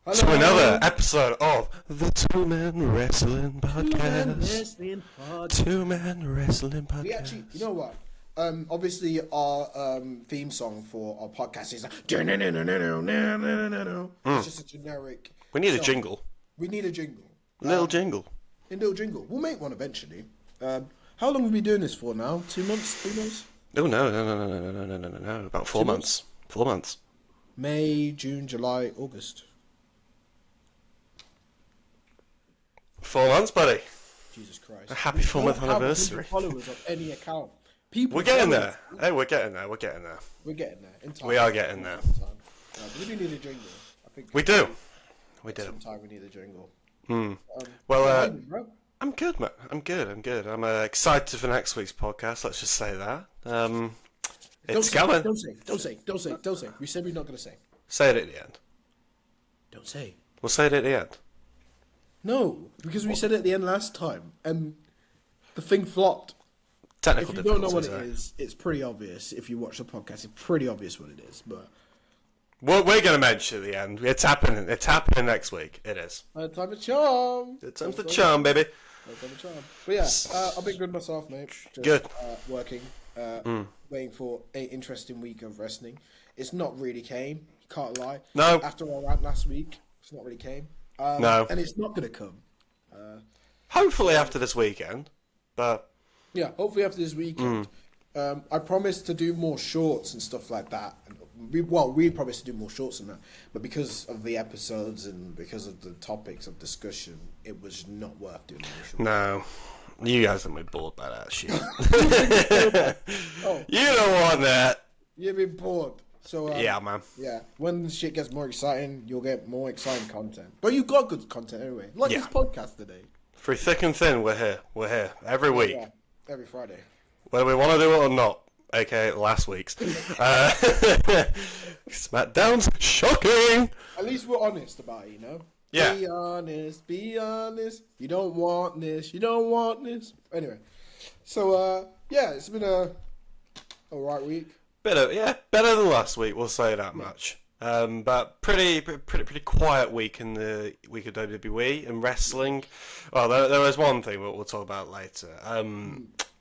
Hello. To another episode of the Two-Man Wrestling Podcast. Two-Man Wrestling Podcast. We actually, you know what? Obviously, our theme song for our podcast is it's just a generic. We need song. a jingle. We need a jingle. Little jingle. A little jingle. We'll make one eventually. How long have we been doing this for now? 2 months? 3 months? Oh no! About 4 months. 4 months. May, June, July, August. 4 months, buddy. Jesus Christ! A happy 4-month anniversary. Followers on any account. We're getting there. Hey, we're getting there. We're getting there. We're getting there. In time. We are getting there. We do need a jingle. I think we do. We do. Sometime we need a jingle. Well, I'm good, man. I'm good. I'm excited for next week's podcast. Let's just say that. It's coming. Don't say. We said we're not going to say. Say it at the end. Don't say. We'll say it at the end. No, because we said it at the end last time, and the thing flopped. Technical If you don't know difficulties. what it is, it's pretty obvious. If you watch the podcast, it's pretty obvious what it is. But we're going to mention at the end. It's happening. It's happening next week. It is. Time for charm. It's time for charm, baby. Time for charm. But yeah, I've been good myself, mate. Just, good. Working. Waiting for an interesting week of wrestling. It's not really came. Can't lie. No. After our rant last week, it's not really came. No. And it's not going to come. Hopefully after this weekend, but yeah, hopefully after this weekend. I promised to do more shorts and stuff like that. We promised to do more shorts than that, but because of the episodes and because of the topics of discussion, it was not worth doing more shorts. no. You guys have been bored by that shit. Oh, You don't want that. you've been bored. So Yeah, man. yeah. When shit gets more exciting, you'll get more exciting content. But you got good content anyway, like Yeah. this podcast today. Through thick and thin, we're here. We're here every week, Yeah, every Friday. whether we want to do it or not. AKA last week's. SmackDown's shocking. At least we're honest about it, you know? Yeah. Be honest. You don't want this. Anyway. So, yeah, it's been a alright week. Better than last week. We'll say that much. But pretty quiet week in the week of WWE and wrestling. Well, there was one thing that we'll talk about later.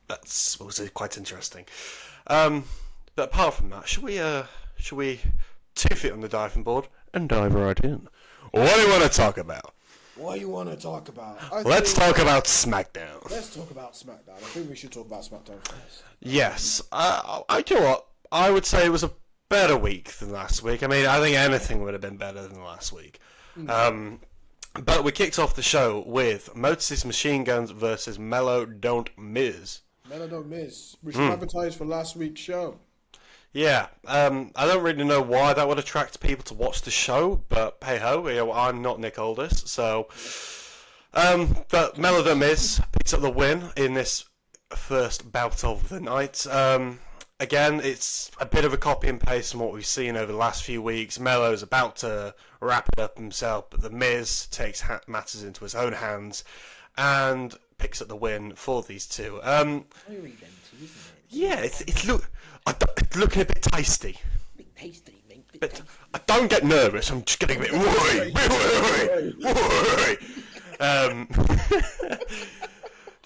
That's was quite interesting. But apart from that, should we 2 feet on the diving board and dive right in? What do you want to talk about? What do you want to talk about? Let's talk about SmackDown. Let's talk about SmackDown. I think we should talk about SmackDown first. Yes. I tell you what, I would say it was a better week than last week. I mean, I think anything would have been better than last week. But we kicked off the show with Motor City Machine Guns versus Mellow Don't Miz. Mellow Don't Miz. We should advertise for last week's show. Yeah, I don't really know why that would attract people to watch the show, but hey ho, you know, I'm not Nick Aldis, so. But Mellow Don't Miz picks up the win in this first bout of the night. Again, it's a bit of a copy and paste from what we've seen over the last few weeks. Mellow's about to wrap it up himself, but the Miz takes matters into his own hands and picks up the win for these two. Very denty, isn't it? Yeah, it's looking a bit tasty. Bit tasty, mate. But I don't get nervous. I'm just getting a bit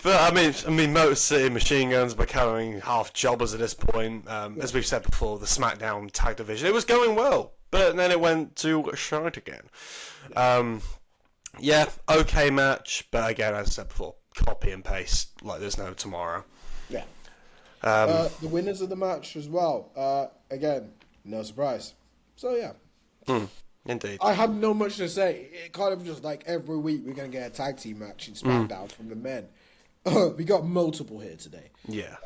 But I mean, Motor City Machine Guns are becoming half jobbers at this point. As we've said before, the SmackDown tag division, it was going well, but then it went to shite again. Yeah, okay match, but again, as I said before, copy and paste like there's no tomorrow. Yeah. The winners of the match as well. Again, no surprise. So yeah. Indeed. I have no much to say. It kind of just like every week we're going to get a tag team match in SmackDown from the men. We got multiple here today. Yeah.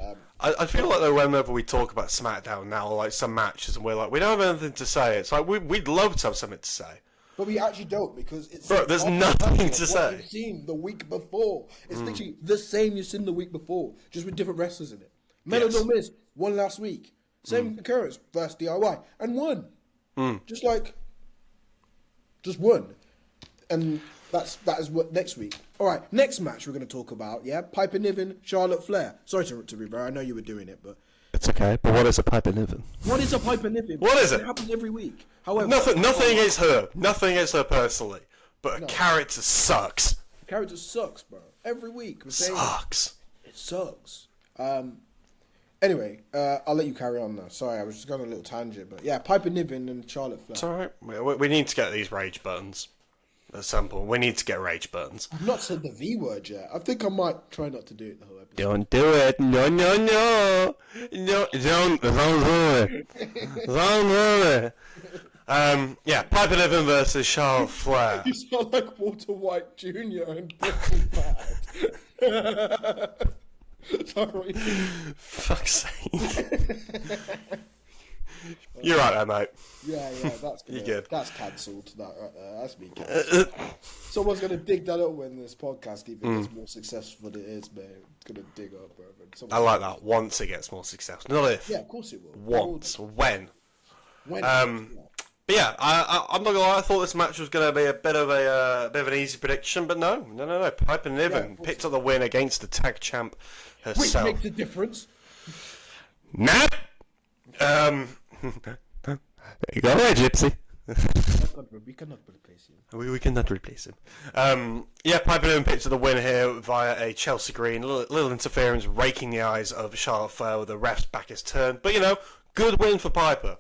I feel like though whenever we talk about SmackDown now, or like some matches, and we're like, we don't have anything to say. It's like we'd love to have something to say. But we actually don't, because it's... Bro, there's nothing to say. What you've seen the week before. It's literally the same you've seen the week before, just with different wrestlers in it. Mellow Don't Miz won last week. Same occurrence versus DIY. And won. Just won. And that is what next week. All right, next match we're going to talk about, yeah? Piper Niven, Charlotte Flair. Sorry to be bro, I know you were doing it, but It's okay, but what is a pipe and niven? What is a pipe and niven? What is it? It happens every week. However, Nothing against her. Nothing against her personally. But her character sucks. The character sucks, bro. Every week. Sucks. It sucks. Anyway, I'll let you carry on now. Sorry, I was just going on a little tangent, but yeah, Piper Niven and Charlotte Flair. It's alright. We need to get these rage buttons. At some point, we need to get rage buttons. I've not said the V word yet. I think I might try not to do it the whole episode. Don't do it. No. Don't do it. Don't do it. Yeah, Piper Niven versus Charlotte Flair. You sound like Walter White Jr. in Breaking Bad. Sorry. Fuck's sake. You're right there, mate. Yeah, that's good. You're good. That's cancelled, that right there. That's me cancelled. Someone's going to dig that up when this podcast even gets more successful than it is, man. It's going to dig up, bro. I like that. Once it gets more successful. Not if. Yeah, of course it will. Once. When. When? But yeah, I'm not gonna lie. I thought this match was gonna be a bit of an easy prediction, but no. Piper Niven picked up the win against the tag champ herself. Which makes a difference. Nah. There you go, right, Gypsy. We cannot replace him. We cannot replace him. Yeah, Piper Niven picked up the win here via a Chelsea Green. Little interference, raking the eyes of Charlotte Flair with the ref's back is turned. But good win for Piper.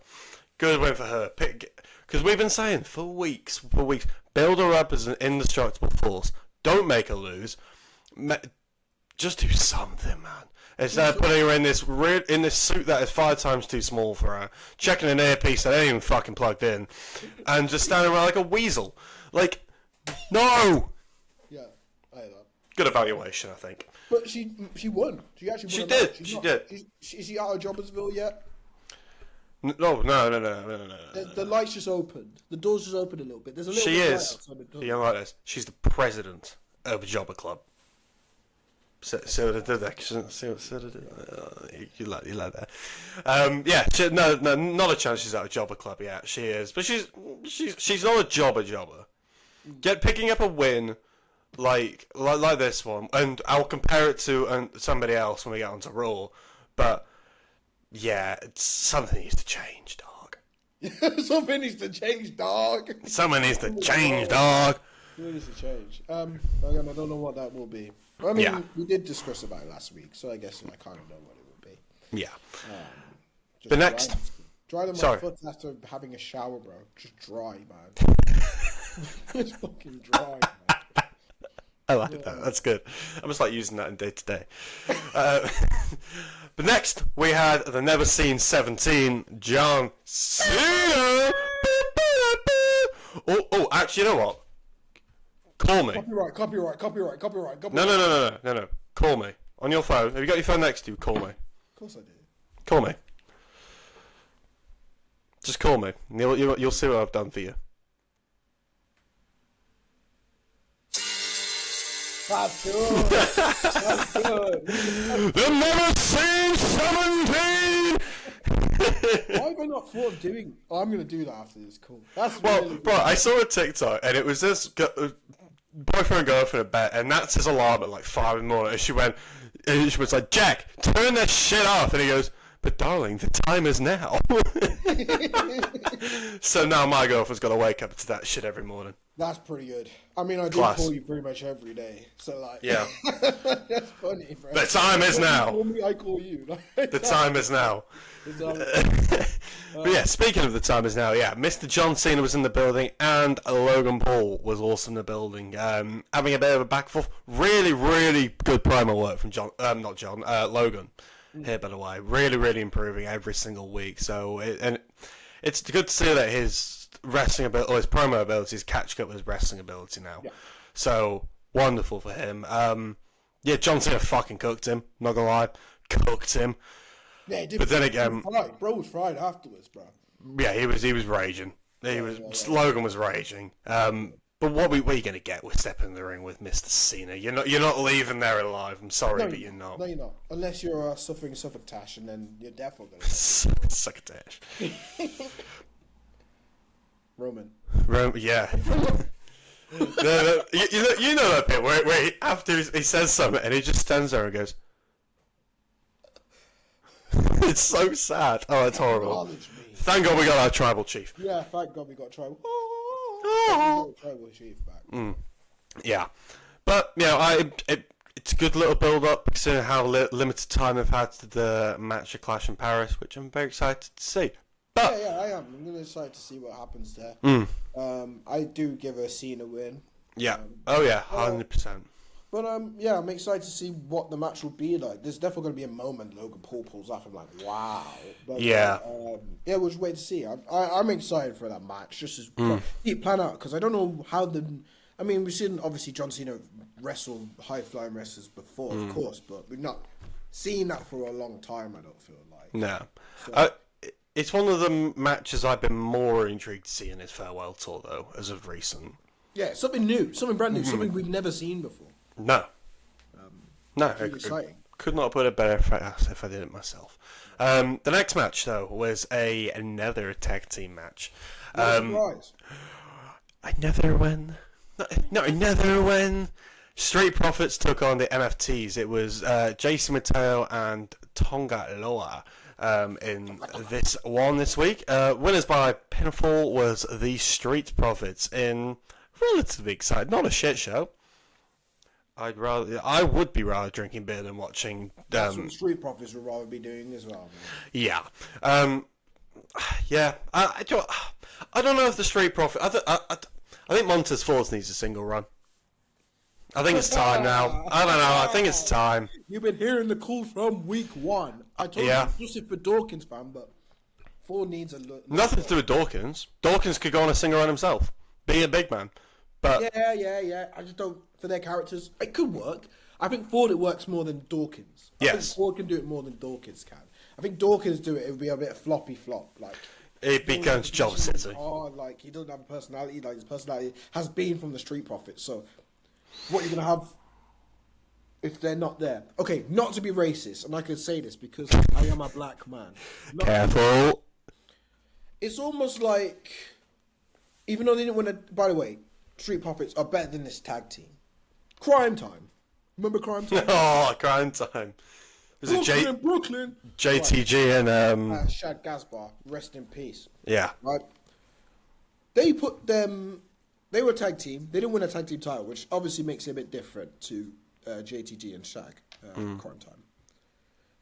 Good win for her. Because we've been saying for weeks, build her up as an indestructible force. Don't make her lose. Just do something, man. Instead of putting her in this suit that is 5 times too small for her, checking an earpiece that ain't even fucking plugged in, and just standing around like a weasel. Like, no! Yeah, I hate that. Good evaluation, I think. But she won. She actually won. She did. Is she out of Jobbersville yet? No. The light's just opened. The door's just opened a little bit. There's a little bit of light outside the door. You like this? She's the president of a jobber club. See what I did there? You like that? Yeah. Not a chance she's out of jobber club yet. She is, but she's not a jobber. Picking up a win like this one, and I'll compare it to somebody else when we get onto Raw, but. Yeah, something needs to change, dog. Something needs to change, dog. Something needs to change, dog. Something needs to change. Again, I don't know what that will be. I mean, we did discuss about it last week, so I guess I kind of know what it will be. Yeah. The next. Dry them my foot after having a shower, bro. Just dry, man. It's fucking dry, man. I like that. That's good. I must like using that in day to day. But next, we had the never seen 17, John Cena. Oh, actually, you know what? Call me. Copyright. No. Call me on your phone. Have you got your phone next to you? Call me. Of course I do. Call me. Just call me. You'll see what I've done for you. That's good. That's good. The never seen 17. Why have I not thought of doing? Oh, I'm gonna do that after this. Cool. That's well, bro. I saw a TikTok and it was this boyfriend and girlfriend at bed, and that's his alarm at like 5 in the morning. And she was like, "Jack, turn that shit off," and he goes, "But darling, the time is now." So now my girlfriend's got to wake up to that shit every morning. That's pretty good. I mean, I do call you pretty much every day, so like, yeah, that's funny, bro. The time is now. You call me, I call you. The time is now. But yeah, speaking of the time is now, yeah, Mr. John Cena was in the building and Logan Paul was also in the building, having a bit of a back and forth. Really, really good promo work from Logan. Here, by the way, really improving every single week. So, it's good to see that his wrestling ability, or his promo ability, is catching up with his wrestling ability now. Yeah. So wonderful for him. Yeah, John Cena fucking cooked him. Not gonna lie, cooked him. Yeah, he did. But then again, bro was fried afterwards, bro. Yeah, he was raging. Logan was raging. But what are you going to get with stepping in the ring with Mr. Cena? You're not leaving there alive. I'm sorry, but you're not. No, you're not. Unless you're suffering succotash, and then you're definitely going to succotash. Roman, yeah. No, you know that bit where after he says something and he just stands there and goes. It's so sad. Oh, it's horrible. Acknowledge me. Thank God we got our tribal chief. Yeah, thank God we got tribal. Oh, we got tribal chief back. Yeah, but it's a good little build up considering how limited time they've had to the match of Clash in Paris, which I'm very excited to see. But Yeah, I am. I'm really excited to see what happens there. I do give a Cena win. yeah, 100%. But yeah, I'm excited to see what the match will be like. There's definitely going to be a moment Logan Paul pulls off. I'm like, wow. But, Yeah. Yeah, we'll just wait to see. I'm excited for that match. Just as plan out because I don't know how the. I mean, we've seen obviously John Cena wrestle high flying wrestlers before, of course, but we've not seen that for a long time. I don't feel like. No, So, it's one of the matches I've been more intrigued to see in his farewell tour, though, as of recent. yeah, something new, something brand new, something we've never seen before. No. No, Pretty exciting. could not put it better if I did it myself. The next match, though, was another tag team match. Surprise. Another win. No, another win. Street Profits took on the MFTs. It was Jason Mateo and Tonga Loa in this one this week. Winners by pinfall was the Street Profits in relatively exciting, not a shit show. I would be rather drinking beer than watching. That's what the Street Profits would rather be doing as well. Man. Yeah, yeah. I don't know if the Street Profit. I think Montez Ford needs a single run. I think it's time now. I don't know. I think it's time. You've been hearing the call from week one. I told you, just if for Dawkins fan, but Ford needs a look. Nothing to do with Dawkins. Dawkins could go on a single run himself. Be a big man. But yeah. I just don't, for their characters, it could work. I think Ford, it works more than Dawkins. I think Ford can do it more than Dawkins can. I think Dawkins do it, it would be a bit floppy flop. Like, it becomes Job City. Like, he doesn't have a personality. Like, his personality has been from the Street Profits. So, what you're going to have if they're not there? Okay, not to be racist, and I could say this because I am a black man. Careful. It's almost like, even though they didn't win a... By the way, Street Profits are better than this tag team. Crime Time. Remember Crime Time? Oh, Crime Time. Was it Brooklyn. JTG and... Shad Gaspar, rest in peace. Yeah. Right? They put them... They were a tag team. They didn't win a tag team title, which obviously makes it a bit different to JTG and Shag, Crime Time.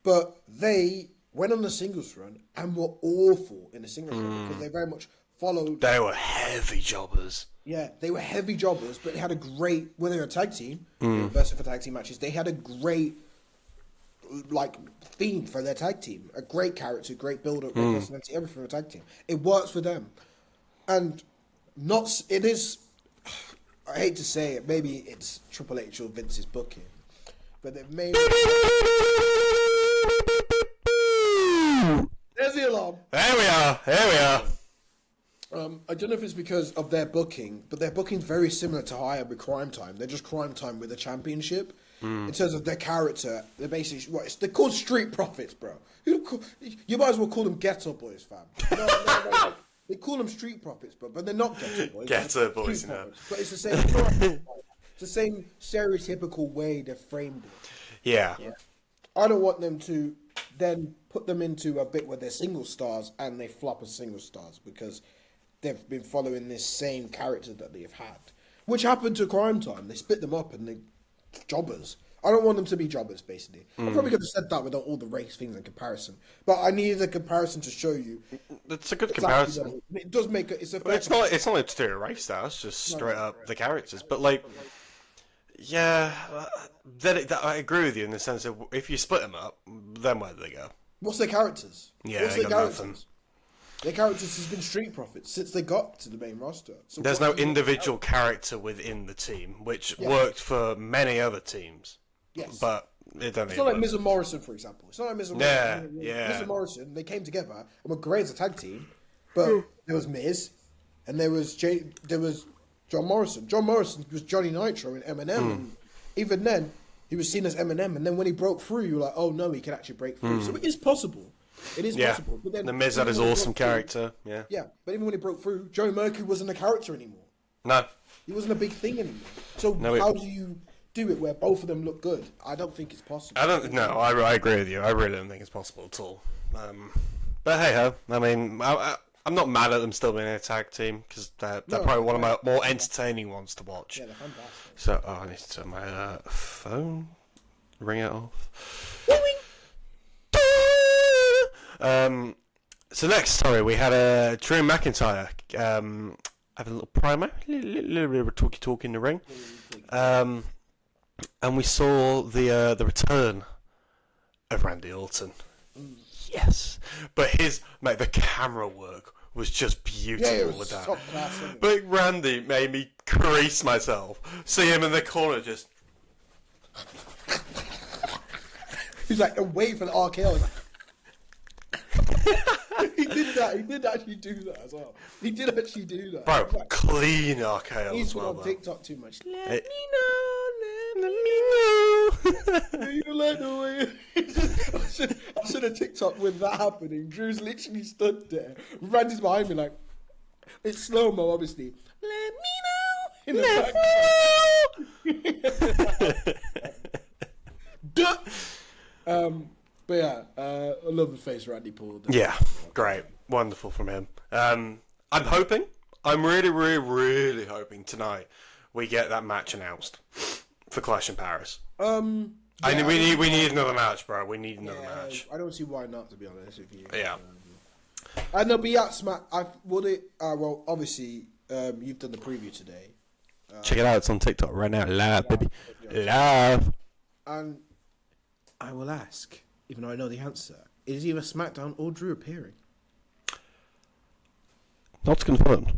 But they went on the singles run and were awful in the singles run because they very much followed... They were heavy jobbers. Yeah, they were heavy jobbers, but they had a great... When they were a tag team, versus for tag team matches, they had a great theme for their tag team. A great character, great build-up, great personality, everything for a tag team. It works for them. And it is... I hate to say it, maybe it's Triple H or Vince's booking, but they've made... There's the alarm. There we are. I don't know if it's because of their booking, but their booking's very similar to Higher with Crime Time. They're just Crime Time with a championship. In terms of their character, they're basically... they're called Street Profits, bro. You might as well call them Ghetto Boys, fam. No. They call them Street Profits, but they're not Ghetto Boys. Ghetto Boys, you know. But it's the same... it's the same stereotypical way they've framed it. Yeah. I don't want them to then put them into a bit where they're single stars and they flop as single stars because they've been following this same character that they've had. Which happened to Crime Time. They split them up and they jobbers. I don't want them to be jobbers, basically. I probably could have said that without all the race things in comparison. But I needed a comparison to show you. It's a good comparison. It does make it. It's not like to do a race style. It's just straight up the characters. But yeah, I agree with you in the sense that if you split them up, then where do they go? What's their characters? Yeah, they got nothing. Their characters has been Street Profits since they got to the main roster. So there's no individual character within the team, which worked for many other teams. Yes. But it doesn't. It's not like Miz and Morrison, for example. It's not like Miz and Morrison. Yeah. Miz and Morrison, they came together and were great as a tag team. But there was Miz, and there was John Morrison. John Morrison was Johnny Nitro in Eminem. And even then, he was seen as Eminem. And then when he broke through, you were like, oh no, he can actually break through. So it is possible. It is possible. But then the Miz had his awesome character. Yeah. Yeah, but even when he broke through, Joey Mercury wasn't a character anymore. No. He wasn't a big thing anymore. So how do you do it where both of them look good? I don't think it's possible. I agree with you. I really don't think it's possible at all. But hey ho, I mean, I'm not mad at them still being a tag team because they're probably one of my more entertaining ones to watch. Yeah, they're fantastic. So I need to turn my phone, ring it off. So next, sorry, we had Drew McIntyre having a little promo, little bit of talky in the ring, and we saw the return of Randy Orton. Yes, but the camera work was just beautiful with that. Class, but Randy made me crease myself. See him in the corner just. He's like, wait for the RKO. He did that. He did actually do that as well. He did actually do that. Bro, like, clean RKO he's as well. on TikTok too much. Let It- me know. You like the way. I should have TikTok with that happening. Drew's literally stood there. Randy's behind me like, it's slow mo, obviously. Let me know. In the back. But yeah, I love the face Randy pulled. Yeah, great. Wonderful from him. I'm really, really, really hoping tonight we get that match announced for Clash in Paris. We need another match, bro. We need another match. I don't see why not, to be honest with you. Yeah. And they'll be at Smack. Well, obviously, you've done the preview today. Check it out. It's on TikTok right now. Live, baby. Live. And I will ask, even though I know the answer, is either SmackDown or Drew appearing? Not confirmed.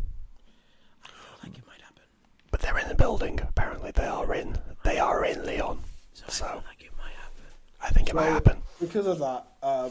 I feel like it might happen. But they're in the building. Apparently they are in Leon. So I feel like it might happen. I think it might happen. Because of that, I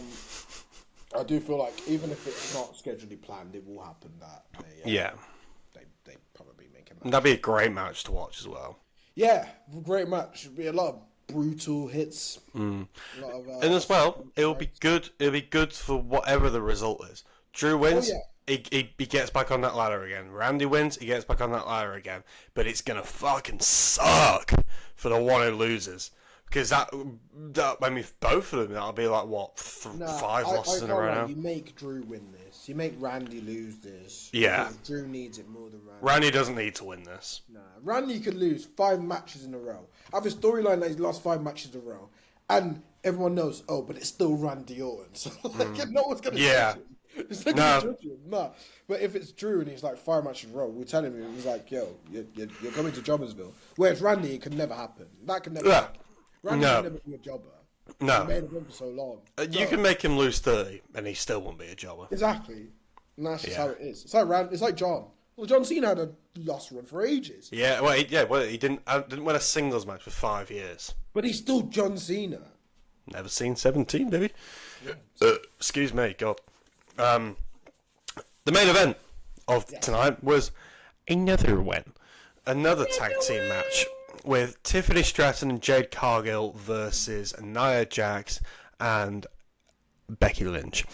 do feel like even if it's not scheduled planned, it will happen. That they probably make a match. That'd be a great match to watch as well. Yeah, great match. It'll be a lot of brutal hits. A lot of, And as well, it'll be good. It'll be good for whatever the result is. Drew wins. Oh, yeah. He gets back on that ladder again. Randy wins. He gets back on that ladder again. But it's gonna fucking suck for the one who loses. Because that I mean, both of them, that'll be like what 5 losses in a row now. You make Drew win this. You make Randy lose this. Yeah. Because Drew needs it more than Randy. Randy doesn't need to win this. Nah, Randy could lose 5 matches in a row. Have a storyline that he's lost 5 matches in a row, and everyone knows. Oh, but it's still Randy Orton. So no one's gonna judge him. It's not gonna judge him. Nah. But if it's Drew and he's like 5 matches in a row, we'll tell him. He's like, yo, you're coming to Jobbersville. Whereas Randy, it could never happen. That could never happen. Randy can never be a jobber. No. He made him for so long. You can make him lose 30, and he still won't be a jobber. Exactly. And that's just how it is. It's like John. Well, John Cena had a lost run for ages. Yeah, he didn't win a singles match for 5 years. But he's still John Cena. Never seen 17, baby. Yeah. Excuse me, God. The main event of tonight was another tag team match with Tiffany Stratton and Jade Cargill versus Nia Jax and Becky Lynch.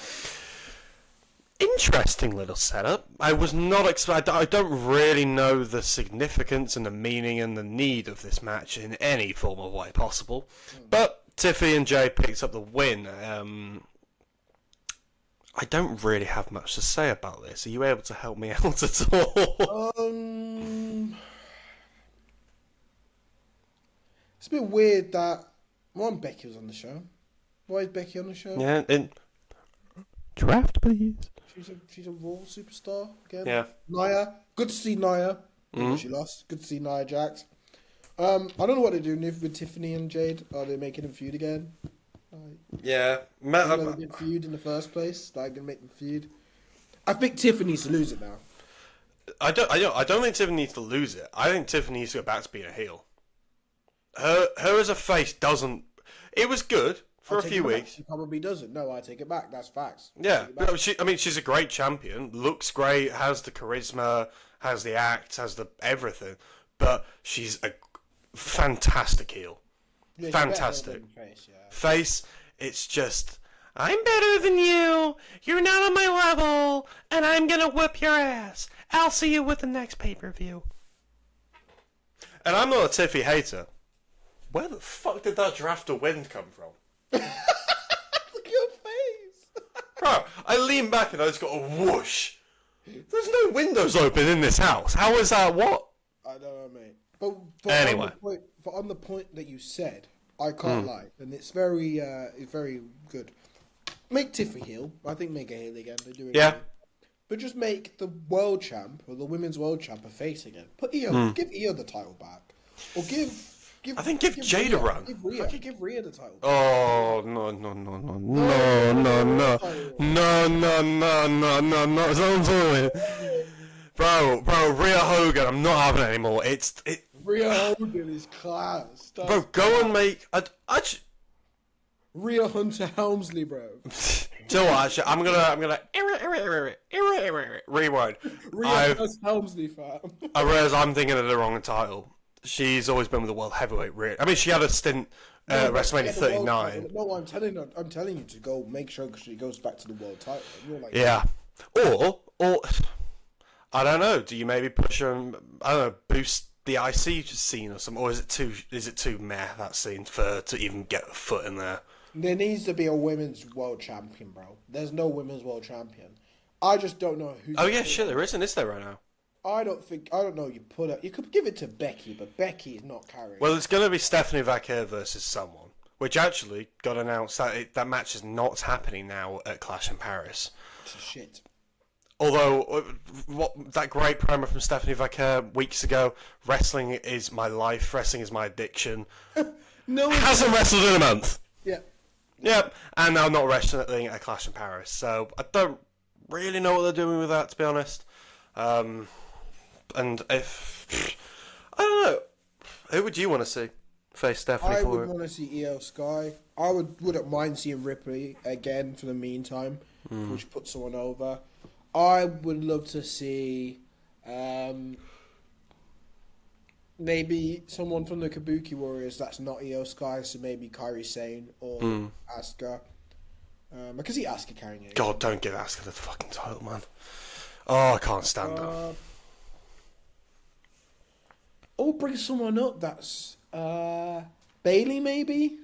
Interesting little setup. I was not I don't really know the significance and the meaning and the need of this match in any form of way possible. But Tiffany and Jade picked up the win. I don't really have much to say about this. Are you able to help me out at all? It's a bit weird that Becky was on the show. Why is Becky on the show? Yeah, draft, please. She's a Raw superstar again. Yeah. Nia, good to see Nia. She lost. Good to see Nia Jax. I don't know what they're doing with Tiffany and Jade. Are they making them feud again? Yeah. They didn't feud in the first place. Like, gonna make them feud. I think Tiffany needs to lose it now. I don't think Tiffany needs to lose it. I think Tiffany needs to go back to being a heel. Her as a face doesn't. It was good for a few weeks. She probably doesn't. No, I take it back. That's facts. Yeah, no, she's a great champion. Looks great. Has the charisma. Has the act. Has the everything. But she's a fantastic heel. Yeah, fantastic face. Face. It's just I'm better than you. You're not on my level, and I'm gonna whip your ass. I'll see you with the next pay-per-view. And I'm not a Tiffy hater. Where the fuck did that draft of wind come from? Look at your face. Bro, I lean back and I just got a whoosh. There's no windows open in this house. How is that what? I don't know, mate. But anyway. On the point that you said, I can't lie. And it's very good. Make Tiffy heel. I think make her heel again. They do it. Yeah. Again. But just make the world champ, or the women's world champ, a face again. Put Io, give Io the title back. Or give Jade a run. Give Rhea the title. Oh, no. That's what I'm talking. Bro, Rhea Hogan, I'm not having it anymore. Rhea Hogan is class. Bro, go and make... Rhea Hunter Helmsley, bro. Do you know what, actually, I'm gonna rewind. Rhea Hunter Helmsley, fam. I realise I'm thinking of the wrong title. She's always been with the world heavyweight. I mean, she had a stint WrestleMania 39. No, I'm telling you to go make sure she goes back to the world title. You're like, yeah, or I don't know. Do you maybe push her? I don't know, boost the IC scene or something, or is it too meh that scene to even get a foot in there? There needs to be a women's world champion, bro. There's no women's world champion. I just don't know who. Oh yeah, shit, there isn't, is there right now? I don't know. You could give it to Becky, but Becky is not carrying. Well, it's going to be Stephanie Vaquer versus someone, which actually got announced that match is not happening now at Clash in Paris. It's shit. Although, that great promo from Stephanie Vaquer weeks ago, wrestling is my life, wrestling is my addiction. No, hasn't wrestled in a month. Yeah. Yep, and now not wrestling at Clash in Paris. So I don't really know what they're doing with that, to be honest. And if I don't know, who would you want to see face Stephanie for it? I would want to see Io Sky. I wouldn't mind seeing Ripley again for the meantime, which puts someone over. I would love to see maybe someone from the Kabuki Warriors that's not Io Sky, so maybe Kairi Sane or Asuka. I could see Asuka carrying it. God, don't give Asuka the fucking title, man. Oh, I can't stand her. Or bring someone up that's Bailey, maybe.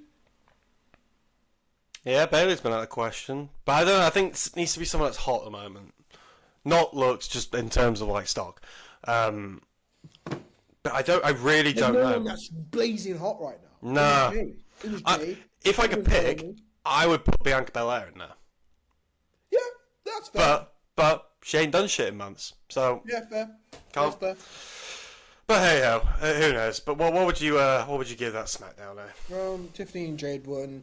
Yeah, Bailey's been out of question, but I don't know. I think it needs to be someone that's hot at the moment, not looks, just in terms of like stock. But I really don't know. That's blazing hot right now. Nah. It was Jade. If I could pick, I would put Bianca Belair in there. Yeah, that's fair. But she ain't done shit in months, so yeah, fair. Can't. That's fair. But hey ho, who knows? But what would you give that SmackDown there? Tiffany and Jade won.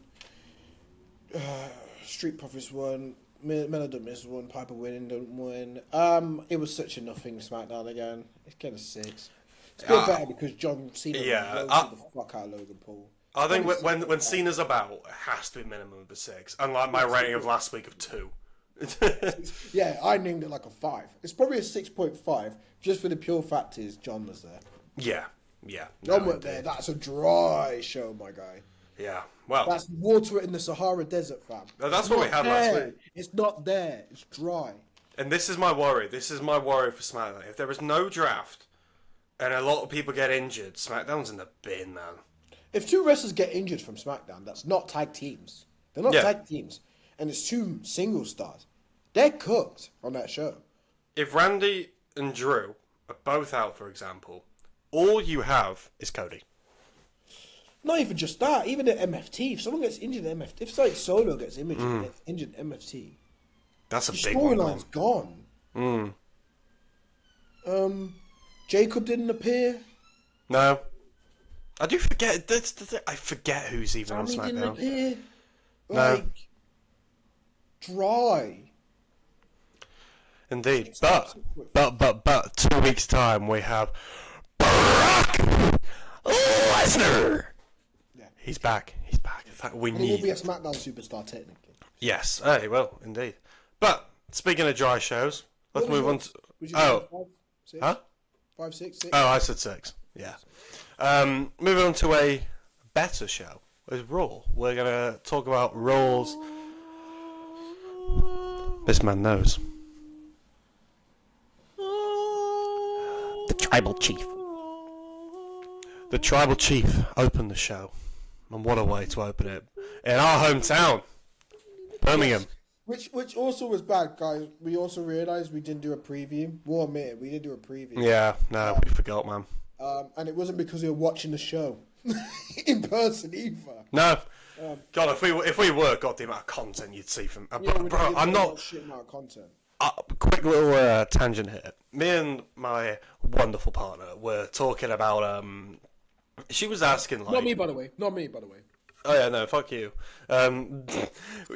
Street Profits won. Melody Miz won. Piper winning don't win. It was such a nothing SmackDown again. It's kind of 6. It's still better because John Cena roasted the fuck out of Logan Paul. I think when Cena's about, it has to be minimum of a 6. Unlike my rating of last week of 2. Yeah, I named it like a 5. It's probably a 6.5, just for the pure fact is John was there. Yeah. John went there. That's a dry show, my guy. Yeah, well, that's water in the Sahara Desert, fam. That's what we had last week. It's not there. It's dry. And this is my worry. This is my worry for SmackDown. If there is no draft and a lot of people get injured, SmackDown's in the bin, man. If 2 wrestlers get injured from SmackDown, that's not tag teams. They're not tag teams. And it's 2 single stars. They're cooked on that show. If Randy and Drew are both out, for example, all you have is Cody. Not even just that. Even at MFT, if someone gets injured at MFT, if like Solo gets injured at MFT, that's a big one. Storyline's gone. Jacob didn't appear. No. I do forget. I forget who's even on SmackDown. Didn't appear. No. Dry. Indeed. But 2 weeks' time we have Brock Lesnar. Yeah. He's back. He's back. In fact, he will be a SmackDown superstar technically. Yes. He will indeed. But speaking of dry shows, let's move on to. Huh? 5, 6, 6. Oh, I said 6. Yeah. Moving on to a better show is Raw. We're gonna talk about Raw's. This man knows. The Tribal Chief. The Tribal Chief opened the show. And what a way to open it. In our hometown, Birmingham. Which also was bad, guys. We also realised we didn't do a preview. We'll admit it, we didn't do a preview. Yeah, no, we forgot, man. And it wasn't because we were watching the show in person either. No. God, if we were, God, the amount of content you'd see from... bro, I'm not... Shit amount of content. Quick little tangent here. Me and my wonderful partner were talking about... she was asking, like... Not me, by the way. Oh yeah, no, fuck you.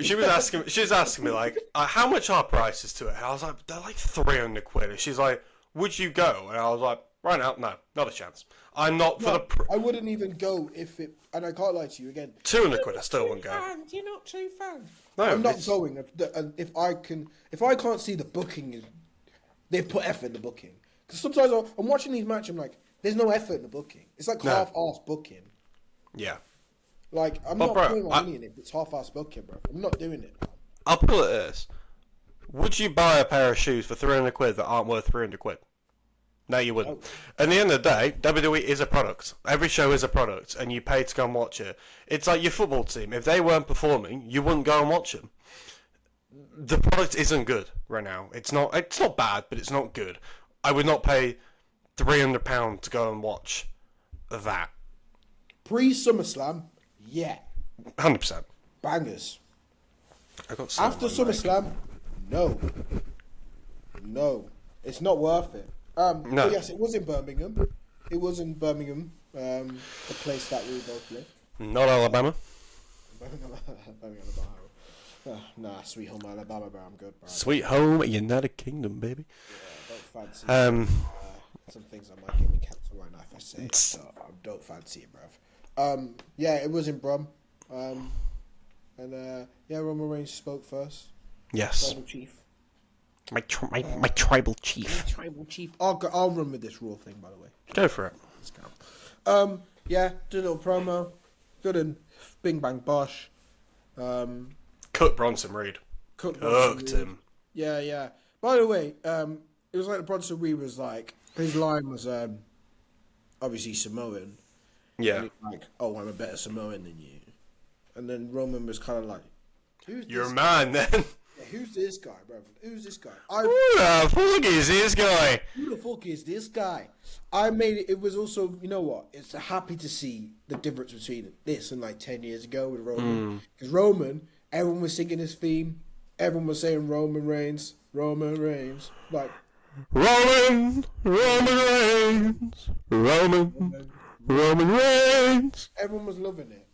She was asking me like, how much are prices to it? And I was like, they're like 300 quid. And she's like, would you go? And I was like, right now, no, not a chance. I'm not for the. I wouldn't even go if it. And I can't lie to you again. 200 quid, I still wouldn't go. You're not too fans. No, I'm not going. And if I can't see the booking, they've put effort in the booking. Because sometimes I'm watching these matches, I'm like, there's no effort in the booking. It's like half-assed booking. Yeah. Like, I'm not putting my money in it. It's half-assed booking, bro. I'm not doing it. I'll put it this. Would you buy a pair of shoes for 300 quid that aren't worth 300 quid? No, you wouldn't. Oh. At the end of the day, WWE is a product. Every show is a product, and you pay to go and watch it. It's like your football team. If they weren't performing, you wouldn't go and watch them. The product isn't good right now. It's not bad, but it's not good. I would not pay £300 to go and watch that. Pre-SummerSlam, yeah. 100%. Bangers. After SummerSlam, no. It's not worth it. No. But yes, it was in Birmingham. The place that we both live. Not Alabama. Birmingham, Alabama. Nah, sweet home Alabama, bro. I'm good, bro. Sweet home, United Kingdom, baby. Yeah, I don't fancy some things that might get me cancelled right now if I say it. So I don't fancy it, bruv. Yeah, it was in Brum. Roman Reigns spoke first. Yes. Tribal chief. My tribal chief. Tribal chief. I'll run with this Raw thing, by the way. Go for it. Let's go. Yeah, did a little promo. Good and bing bang bosh. Cooked Bronson Reed. Cooked him. Yeah. By the way, it was like the Bronson Reed was like, his line was obviously Samoan. Yeah. And he's like, oh, I'm a better Samoan than you. And then Roman was kind of like, You're a man then. Yeah, who's this guy, bro? Who's this guy? Who the fuck is this guy? Who the fuck is this guy? I made it. It was also, you know what? It's happy to see the difference between this and like 10 years ago with Roman. Because Roman, everyone was singing his theme. Everyone was saying Roman Reigns. Like, Roman Reigns. Roman Reigns. Everyone was loving it.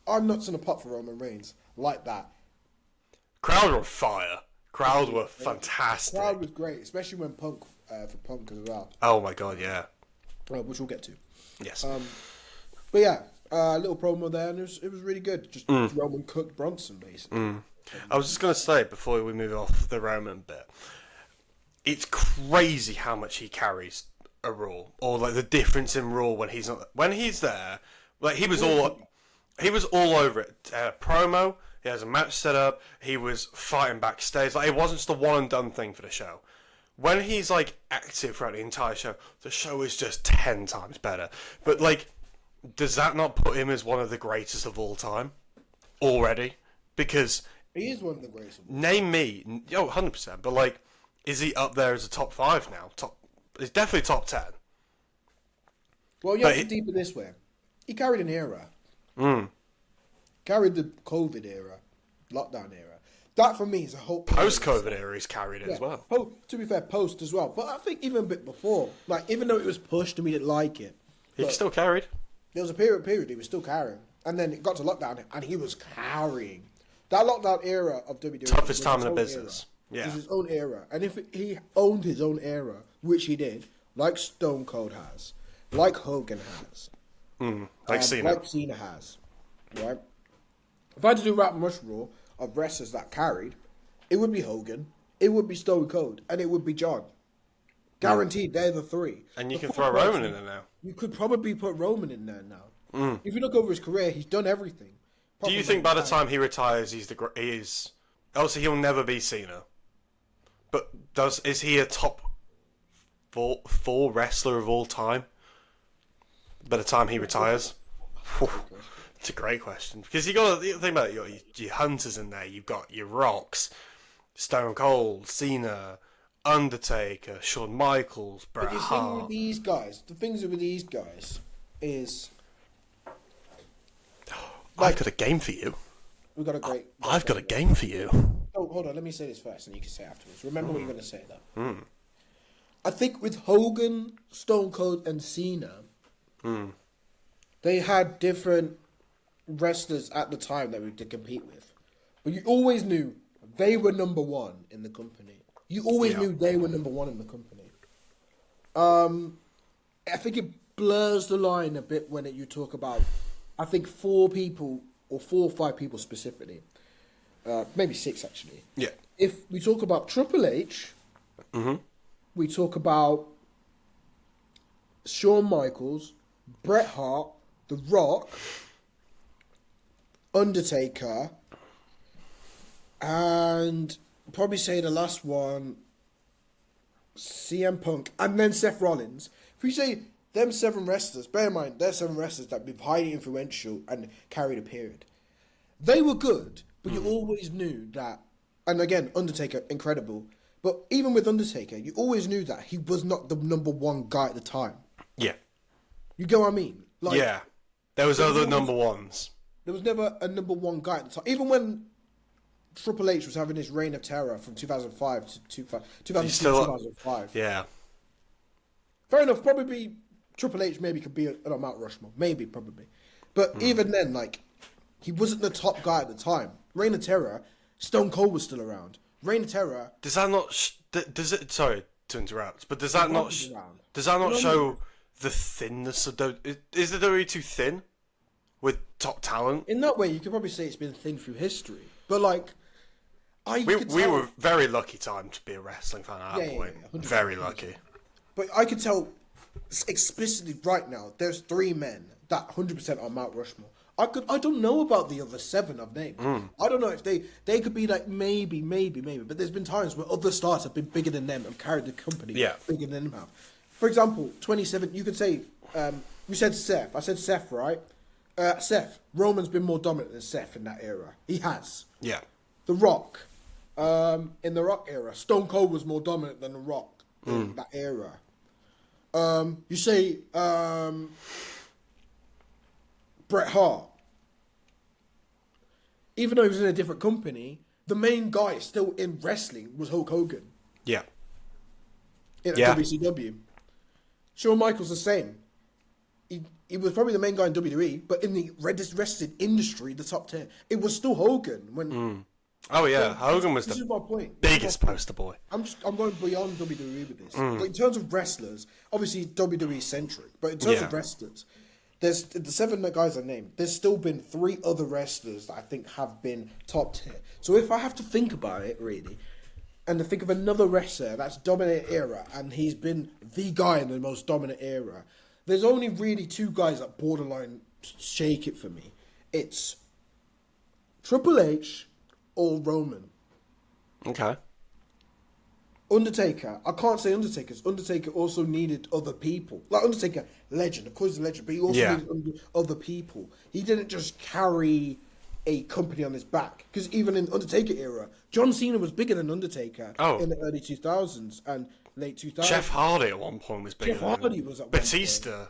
I'm nuts in a pot for Roman Reigns. Like that. Crowd were fire. Crowd were fantastic. Crowd was great, especially when Punk, for Punk as well. Oh my god, yeah. Which we'll get to. Yes. But yeah, a little promo there, and it was really good. Just Roman cooked Bronson, basically. I was just going to say, before we move off the Roman bit, it's crazy how much he carries a Raw, or like the difference in Raw when he's not. When he's there, like he was all over it. Promo. He has a match set up. He was fighting backstage. Like, it wasn't just a one and done thing for the show. When he's like active throughout the entire show, the show is just 10 times better. But like, does that not put him as one of the greatest of all time already? Because he is one of the greatest. Name me, 100%. But like, is he up there as a top 5 now? He's definitely top 10. Well, you have to deep it this way. He carried an era. Carried the COVID era, lockdown era. That for me is a whole post-COVID era. He's carried it as well. To be fair, post as well. But I think even a bit before, like even though it was pushed and we didn't like it, he still carried. There was a period he was still carrying, and then it got to lockdown and he was carrying. That lockdown era of WWE, toughest time in the business. Era. Yeah, it was his own era, and if he owned his own era, which he did, like Stone Cold has, like Hogan has, like Cena has, right? If I had to do Mount Rushmore of wrestlers that carried, it would be Hogan, it would be Stone Cold, and it would be John. Guaranteed, they're the three. And you can throw Roman in there now. You could probably put Roman in there now. If you look over his career, he's done everything. Do you think by the time he retires, he is? Obviously, he'll never be Cena. But is he a top four wrestler of all time? By the time he retires. It's a great question, because you got to think about your Hunters in there. You've got your Rocks, Stone Cold, Cena, Undertaker, Shawn Michaels, Bret But the thing with Hart. these guys, the things with these guys is I've got a game for you. we've got a great. I've got a game for you. Oh, hold on. Let me say this first, and you can say it afterwards. Remember what you're going to say, though. I think with Hogan, Stone Cold, and Cena, they had different wrestlers at the time that we to compete with, but you always knew they were number one in the company. You always knew they were number one in the company. I think it blurs the line a bit when you talk about, I think 4 people or 4 or 5 people specifically, maybe 6 actually. Yeah. If we talk about Triple H, we talk about Shawn Michaels, Bret Hart, The Rock, Undertaker, and probably say the last one, CM Punk, and then Seth Rollins. If we say them 7 wrestlers, bear in mind, they're 7 wrestlers that have been highly influential and carried a period. They were good, but you always knew that, and again, Undertaker, incredible, but even with Undertaker, you always knew that he was not the number one guy at the time. Yeah. You get what I mean? Like, Yeah. There was other number ones. there was never a number one guy at the time. Even when Triple H was having his reign of terror from 2005 to 2002, still- 2005. Yeah. Fair enough, probably Triple H maybe could be on Mount Rushmore. Maybe, probably. But even then, like, he wasn't the top guy at the time. Reign of Terror, Stone Cold was still around. Reign of Terror... Does that not... does it... Sorry to interrupt, but does that not... around. Does that not No, show the thinness of... Is the WWE too thin? With top talent? In that way, you could probably say it's been thin through history. But, like, We were very lucky time to be a wrestling fan at that Yeah, point. 100%. Very lucky. But I could tell explicitly right now, there's 3 men that 100% are Mount Rushmore. I don't know about the other 7 I've named. I don't know if they could be like maybe. But there's been times where other stars have been bigger than them and carried the company bigger than them have. For example, 27. You could say you said Seth. I said Seth, right? Seth. Roman's been more dominant than Seth in that era. He has. Yeah. The Rock. In the Rock era, Stone Cold was more dominant than The Rock in that era. You say Bret Hart. Even though he was in a different company, the main guy still in wrestling was Hulk Hogan Yeah. in Yeah. WCW. Shawn Michaels the same. He was probably the main guy in WWE, but in the wrestling industry, the top 10, it was still Hogan when. Oh, yeah. Hogan was This is the my point. biggest poster boy. I'm going beyond WWE with this. But in terms of wrestlers, obviously WWE centric, but in terms of wrestlers, there's the 7 guys I named. There's still been 3 other wrestlers that I think have been top tier. So if I have to think about it really, and to think of another wrestler that's dominant era, and he's been the guy in the most dominant era, there's only really 2 guys that borderline shake it for me. It's Triple H or Roman. Okay. Undertaker, I can't say Undertaker. Undertaker also needed other people. Like Undertaker, legend, of course he's a legend, but he also needed other people. He didn't just carry a company on his back. Because even in Undertaker era, John Cena was bigger than Undertaker in the early 2000s and late 2000s. Jeff Hardy at one point was bigger Jeff than Hardy was at one point. Batista.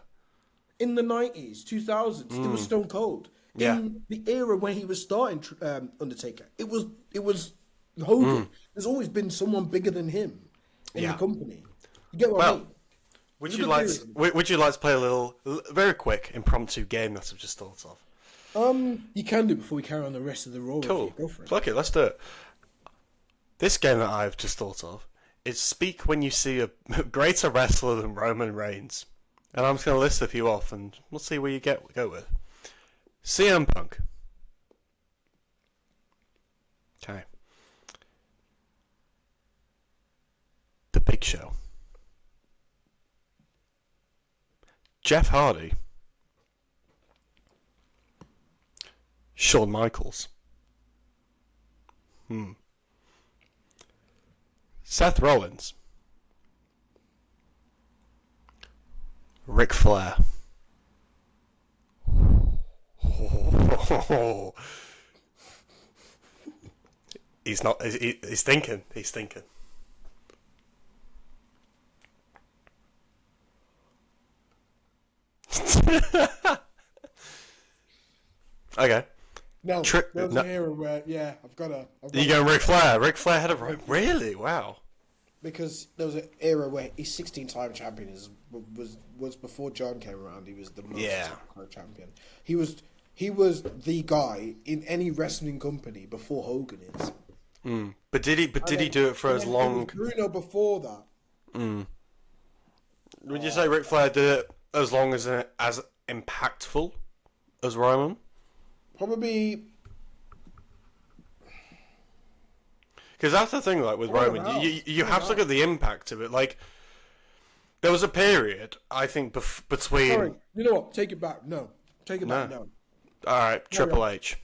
In the 90s, 2000s, it was Stone Cold. Yeah. In the era when he was starting Undertaker, it was Hogan. There's always been someone bigger than him in the company. You get what I mean? Would you like to play a little, very quick, impromptu game that I've just thought of? You can do before we carry on the rest of the Raw Cool. review. Go for it. Fuck it, let's do it. This game that I've just thought of is speak when you see a greater wrestler than Roman Reigns. And I'm just going to list a few off and we'll see where you go with. CM Punk. Okay. The Big Show. Jeff Hardy. Shawn Michaels. Seth Rollins. Ric Flair. He's not. He's thinking. He's thinking. Okay. No, there was an era where, I've got to. You going Ric Flair? Ric Flair had a right. Really? Wow. Because there was an era where he's 16-time champion was before John came around. He was the most champion. He was the guy in any wrestling company before Hogan is. But did he do it for as long? Bruno before that. Would you say Ric Flair did it as long as impactful as Roman? Probably. Because that's the thing, like with Roman, you have to look at the impact of it. Like, there was a period, I think, between. Sorry, you know what? Take it back. No, take it back. No. All right, Triple H.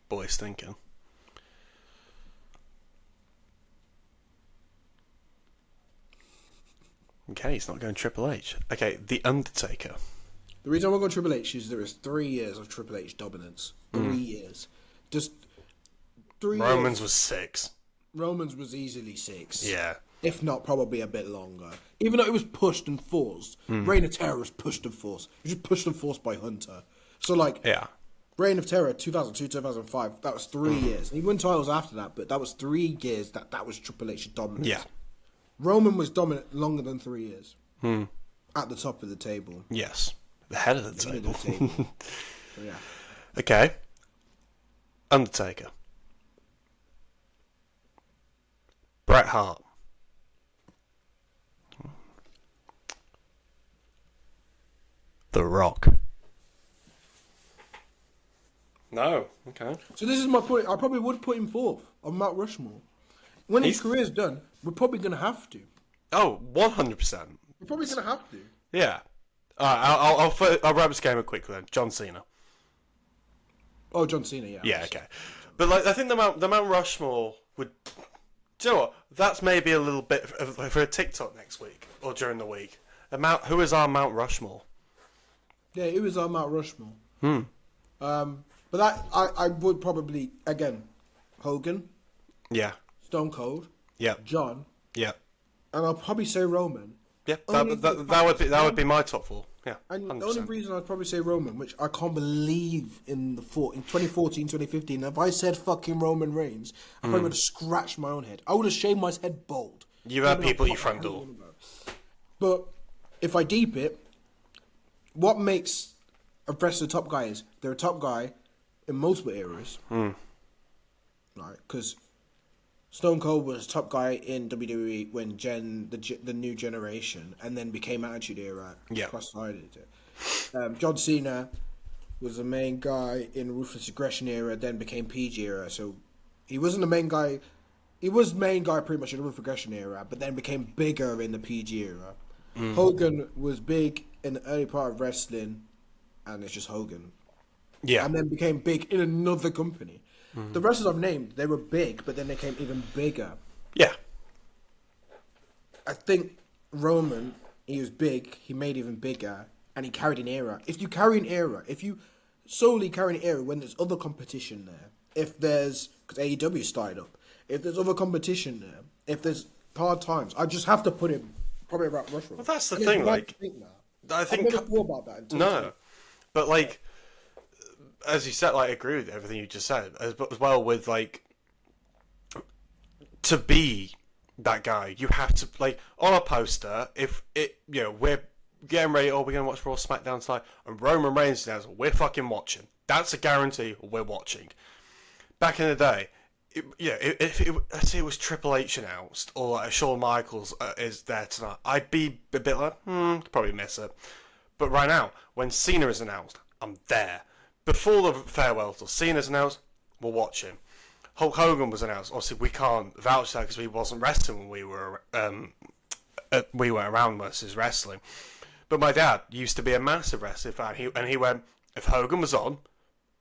Boy's thinking. Okay, he's not going Triple H. Okay, The Undertaker. The reason I'm going Triple H is there is 3 years of Triple H dominance. 3 years. Just 3 years. Roman's was 6. Roman's was easily 6. Yeah. If not, probably a bit longer. Even though it was pushed and forced. Reign of Terror was pushed and forced. It was just pushed and forced by Hunter. So, like, Reign of Terror, 2002, 2005, that was 3 years. He won titles after that, but that was 3 years that was Triple H's dominance. Yeah. Roman was dominant longer than 3 years. At the top of the table. Yes. The head of the table. Yeah. Okay. Undertaker. Bret Hart. The Rock. No. Okay. So this is my point. I probably would put him fourth on Mount Rushmore. When his career's done, we're probably going to have to. Oh, 100%. We're probably going to have to. Yeah. I'll wrap this game up quickly then. John Cena. Oh, John Cena, yeah. Yeah, okay. But like, I think the Mount Rushmore would. Do you know what? That's maybe a little bit for a TikTok next week or during the week. Who is our Mount Rushmore? Yeah, it was on Mount Rushmore. But that I would probably again, Hogan. Yeah. Stone Cold. Yeah. John. Yeah. And I'll probably say Roman. Yeah. That would be my top 4. Yeah. 100%. And the only reason I'd probably say Roman, which I can't believe in 2014, 2015, if I said fucking Roman Reigns, I probably would have scratched my own head. I would have shaved my head bald. You had people at your front door. But if I deep it, what makes a wrestler top guy is they're a top guy in multiple eras. Right? Because Stone Cold was top guy in WWE when the new generation, and then became Attitude Era. Yeah. Cross-sided it. John Cena was the main guy in Ruthless Aggression Era, then became PG Era. So he wasn't the main guy. He was main guy pretty much in the Ruthless Aggression Era, but then became bigger in the PG Era. Hogan was big in the early part of wrestling, and it's just Hogan. Yeah. And then became big in another company. The wrestlers I've named, they were big, but then they became even bigger. Yeah. I think Roman, he was big, he made even bigger, and he carried an era. If you carry an era, if you solely carry an era when there's other competition there, because AEW started up, if there's other competition there, if there's hard times, I just have to put him probably about Rushmore. Well, that's the thing, like, I think I've never thought about that. No, but like, as you said, like, I agree with everything you just said, as well with like, to be that guy, you have to, like, on a poster, if it, we're getting ready, we're going to watch RAW SmackDown tonight, and Roman Reigns says, we're fucking watching. That's a guarantee we're watching. Back in the day, if it was Triple H announced, or like Shawn Michaels is there tonight, I'd be a bit like, probably miss it. But right now, when Cena is announced, I'm there. Before the farewell till Cena's announced, we'll watch him. Hulk Hogan was announced. Obviously, we can't vouch that because we wasn't wrestling when we were around versus wrestling. But my dad used to be a massive wrestling fan. He went, if Hogan was on,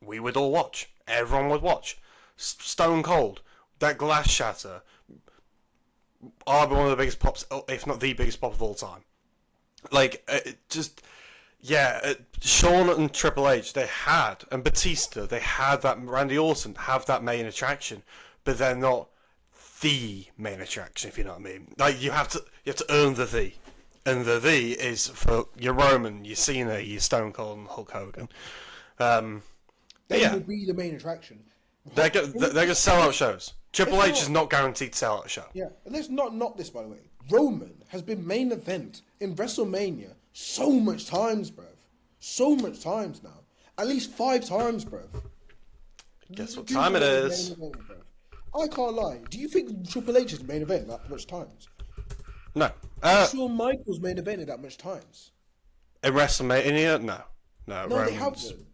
we would all watch. Everyone would watch. Stone Cold, that glass shatter, arguably one of the biggest pops, if not the biggest pop of all time. Like, Shawn and Triple H, and Batista, they had that, Randy Orton, have that main attraction, but they're not the main attraction, if you know what I mean. Like, you have to earn the "the." And the "the" is for your Roman, your Cena, your Stone Cold, and Hulk Hogan. They will be the main attraction. They're going to sell out shows. Triple H is not guaranteed to sell out a show. Yeah, and let's not this, by the way. Roman has been main event in WrestleMania so much times, bruv. So much times now. At least 5 times, bruv. Guess what time it is? I can't lie. Do you think Triple H is main event that much times? No. Shawn Michaels main evented that much times. In WrestleMania? No. No, they haven't.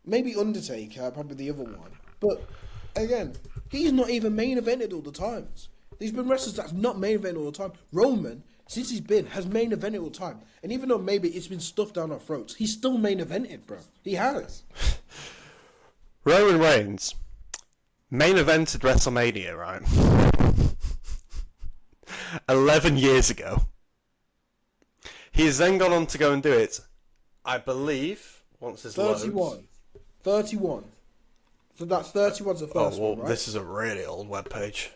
Maybe Undertaker, probably the other one. But, again, he's not even main evented all the times. There's been wrestlers that's not main evented all the time. Roman, since he's been, has main evented all the time. And even though maybe it's been stuffed down our throats, he's still main evented, bro. He has. Roman Reigns main evented WrestleMania, right? 11 years ago. He has then gone on to go and do it, I believe, once his 31. 31. So that's 31's the first one, right? This is a really old webpage.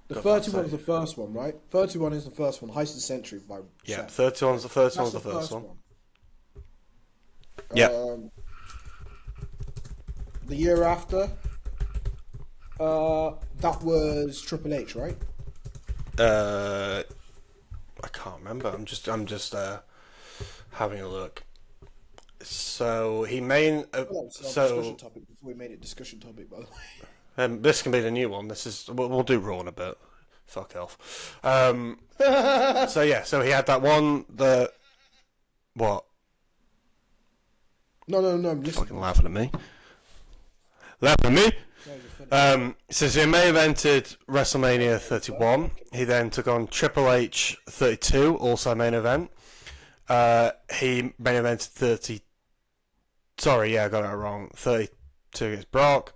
The 31 is the first one, right? 31 is the first one. Heist of the Century by Seth. 31's the first That's one's the first one. Yeah. Yeah. The year after, that was Triple H, right? I can't remember. I'm just having a look. So he main. Discussion topic before we made it discussion topic, by the way. This can be the new one. This is we'll do Raw in a bit. Fuck off. So he had that one. The what? No. I'm listening. Fucking laughing at me. Laughing at me. So he main evented WrestleMania 31. He then took on Triple H 32, also main event. He main evented 30. Sorry, I got it wrong. 32 against Brock.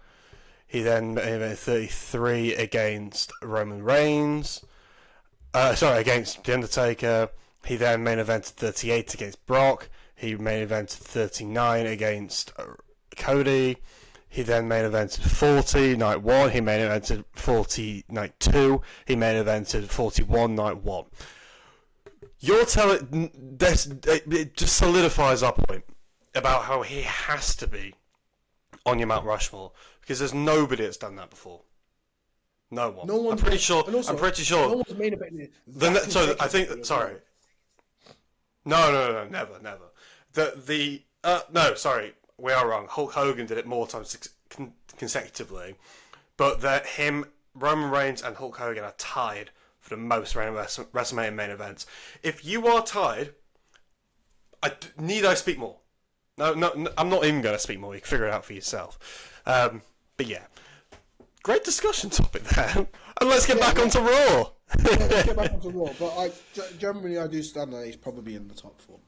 He then main evented 33 against Roman Reigns. Against The Undertaker. He then main evented 38 against Brock. He main evented 39 against Cody. He then main evented 40 night 1. He main evented 40 night 2. He main evented 41 night 1. You're telling this, it just solidifies our point about how he has to be on your Mount Rushmore because there's nobody that's done that before. No one. No one's I'm pretty sure. No one's main evented. No, never. Sorry. We are wrong. Hulk Hogan did it more times consecutively, but that Roman Reigns and Hulk Hogan are tied for the most WrestleMania main events. If you are tied, need I speak more? No, I'm not even going to speak more. You can figure it out for yourself. But yeah, great discussion topic there. And let's get back onto Raw. Let's get back onto Raw. But generally I do stand that he's probably in the top 4.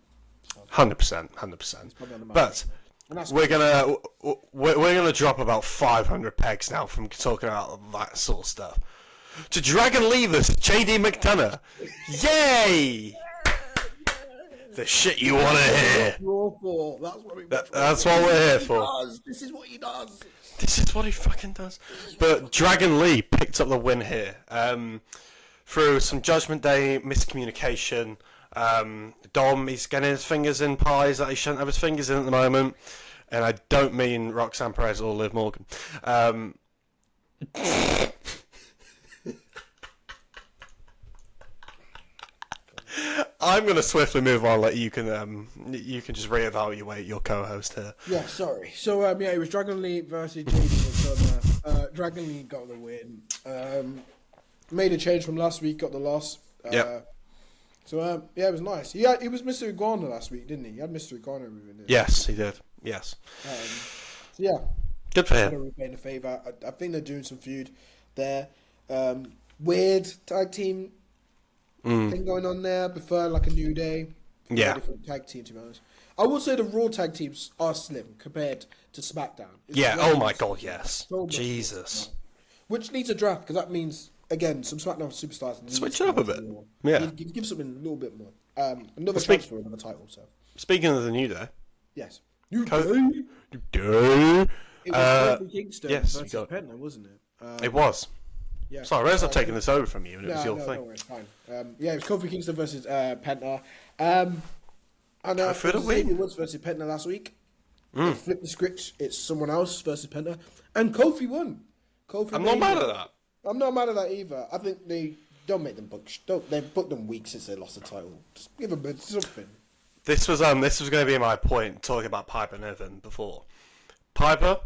100%. But we're gonna drop about 500 pegs now from talking about that sort of stuff. To Dragon Leavers, JD McDonough. Yay! The shit you want to hear. That's what we're here for. This is what he does. This is what he fucking does. But Dragon Lee picked up the win here through some Judgment Day miscommunication. Dom, he's getting his fingers in pies that he shouldn't have his fingers in at the moment. And I don't mean Roxanne Perez or Liv Morgan. I'm going to swiftly move on. Let you can just reevaluate your co-host here. Yeah, sorry. So it was Dragon Lee versus JD McDonough. Dragon Lee got the win. Made a change from last week, got the loss. So it was nice. He was Mr. Iguana last week, didn't he? He had Mr. Iguana with him. Yes, he did. Yes. Good for him. Repaying a favour. I think they're doing some feud there. Weird tag team thing going on there. I prefer like a New Day. Yeah. Different tag team, to be honest. I will say the Raw tag teams are slim compared to SmackDown. Oh my god, yes. So Jesus. Which needs a draft because that means again some SmackDown superstars. Switch it up a bit. Yeah. Give something a little bit more. Another chance for another title. So Speaking of the New Day, yes, Day. it was Kofi Kingston versus you got Penta, wasn't it? it was. Yeah. Sorry, I was not taking this over from you, and it was your no, thing. don't worry, it's fine. Yeah, it was Kofi Kingston versus Penta. And for the Xavier win. Woods versus Penta last week. They flipped the script. It's someone else versus Penta, and Kofi won. I'm not mad at that. I'm not mad at that either. I think they don't make them book. They've booked them weeks since they lost the title. Just give them something. This was going to be my point talking about Piper and Evan before. Piper,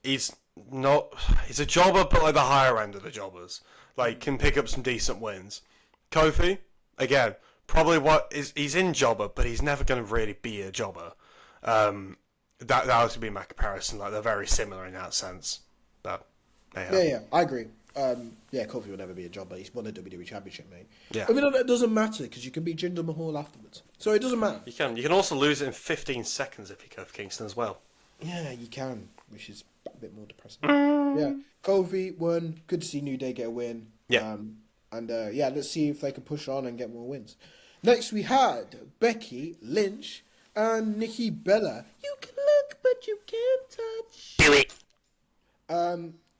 he's a jobber, but like the higher end of the jobbers. Like, can pick up some decent wins. Kofi, again, probably he's in jobber, but he's never going to really be a jobber. That was to be my comparison. Like, they're very similar in that sense. But yeah, I agree. Kofi will never be a jobber. He's won a WWE Championship, mate. Yeah. I mean, that doesn't matter because you can beat Jinder Mahal afterwards. So it doesn't matter. You can also lose it in 15 seconds if you go for Kingston as well. Yeah, you can, which is a bit more depressing. Yeah, Kofi won. Good to see New Day get a win. Yeah. Let's see if they can push on and get more wins. Next, we had Becky Lynch and Nikki Bella. You can look, but you can't touch. Do it.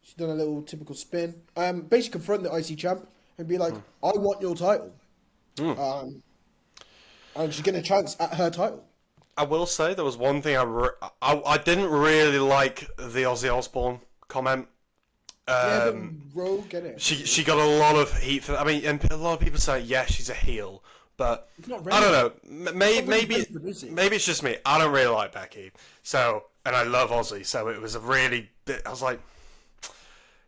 She's done a little typical spin. Basically confront the IC champ and be like, I want your title. And she's getting a chance at her title. I will say there was one thing I didn't really like the Ozzy Osbourne comment. The Rogue, get it. She got a lot of heat for. I mean, and a lot of people say, yeah, she's a heel, but I don't know. Maybe it's just me. I don't really like Becky, and I love Ozzy, so it was a really. I was like,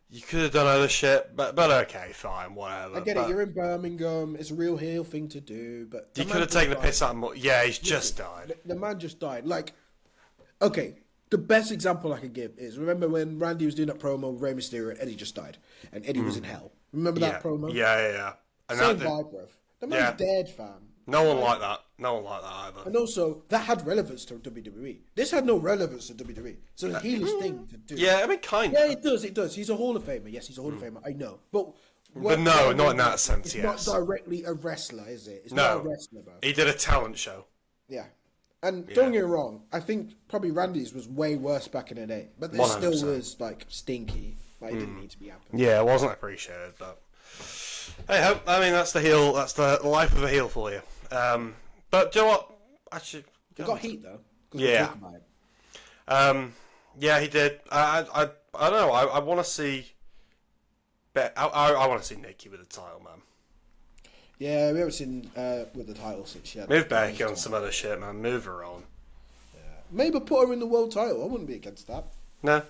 you could have done other shit, but okay, fine, whatever. I get it. You're in Birmingham. It's a real heel thing to do, but you could have taken the piss out of him. Yeah, he's just died. The man just died. Like, okay. The best example I could give is, remember when Randy was doing that promo with Rey Mysterio and Eddie just died? And Eddie was in hell. Remember that promo? Yeah. And Same vibe, bro. The man's dead, fam. No one liked that. No one liked that either. And also, that had relevance to WWE. This had no relevance to WWE. So it's a heelish thing to do. Yeah, I mean, kind of. Yeah, it does. He's a Hall of Famer. Yes, he's a Hall of Famer. I know. But no, not in that sense, it's not directly a wrestler, is it? It's No. not a wrestler, bro. He did a talent show. Yeah. And don't get me wrong, I think probably Randy's was way worse back in the day. But this 100%. still was, like, stinky. Like, it didn't need to be happening. Yeah, it wasn't appreciated, but... Hey, I mean, that's the heel. That's the life of a heel for you. But do you know what? Actually... He got heat, though. Yeah. Yeah, he did. I don't know. I want to see... I want to see Nikki with the title, man. Yeah, we haven't seen with the title since she had... Move Becky on some other shit, man. Move her on. Yeah. Maybe put her in the world title. I wouldn't be against that. No.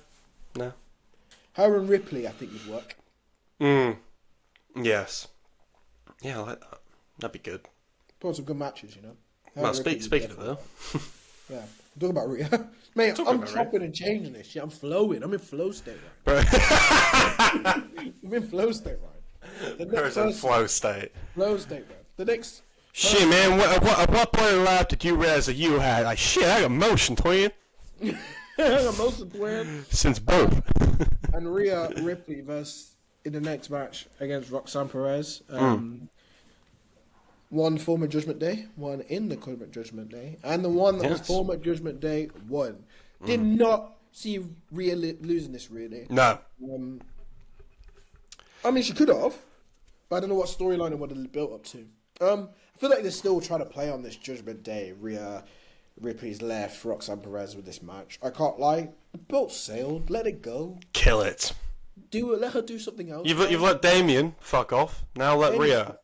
Her and Ripley, I think, would work. Yes. Yeah, I like that. That'd be good. Put on some good matches, you know. Well, speaking of her... Yeah. Talk about Rhea. Mate, I'm chopping and changing this shit. I'm flowing. I'm in flow state right now. I'm in flow state right. There's a flow state. Flow state, bro. The next... Shit, man, at what point in life did you realize that you had, like, shit, I got motion, twin? Motion twin. Since birth. And Rhea Ripley versus, in the next match against Roxanne Perez. One former Judgment Day, one in the current Judgment Day. And the one that was former Judgment Day won. Did not see Rhea losing this, really. No. I mean, she could have, but I don't know what storyline it would have built up to. I feel like they're still trying to play on this Judgment Day. Rhea Ripley's left, Roxanne Perez with this match. I can't lie. The boat sailed. Let it go. Kill it. Do it. Let her do something else. You've let Damien fuck off. Now let Rhea.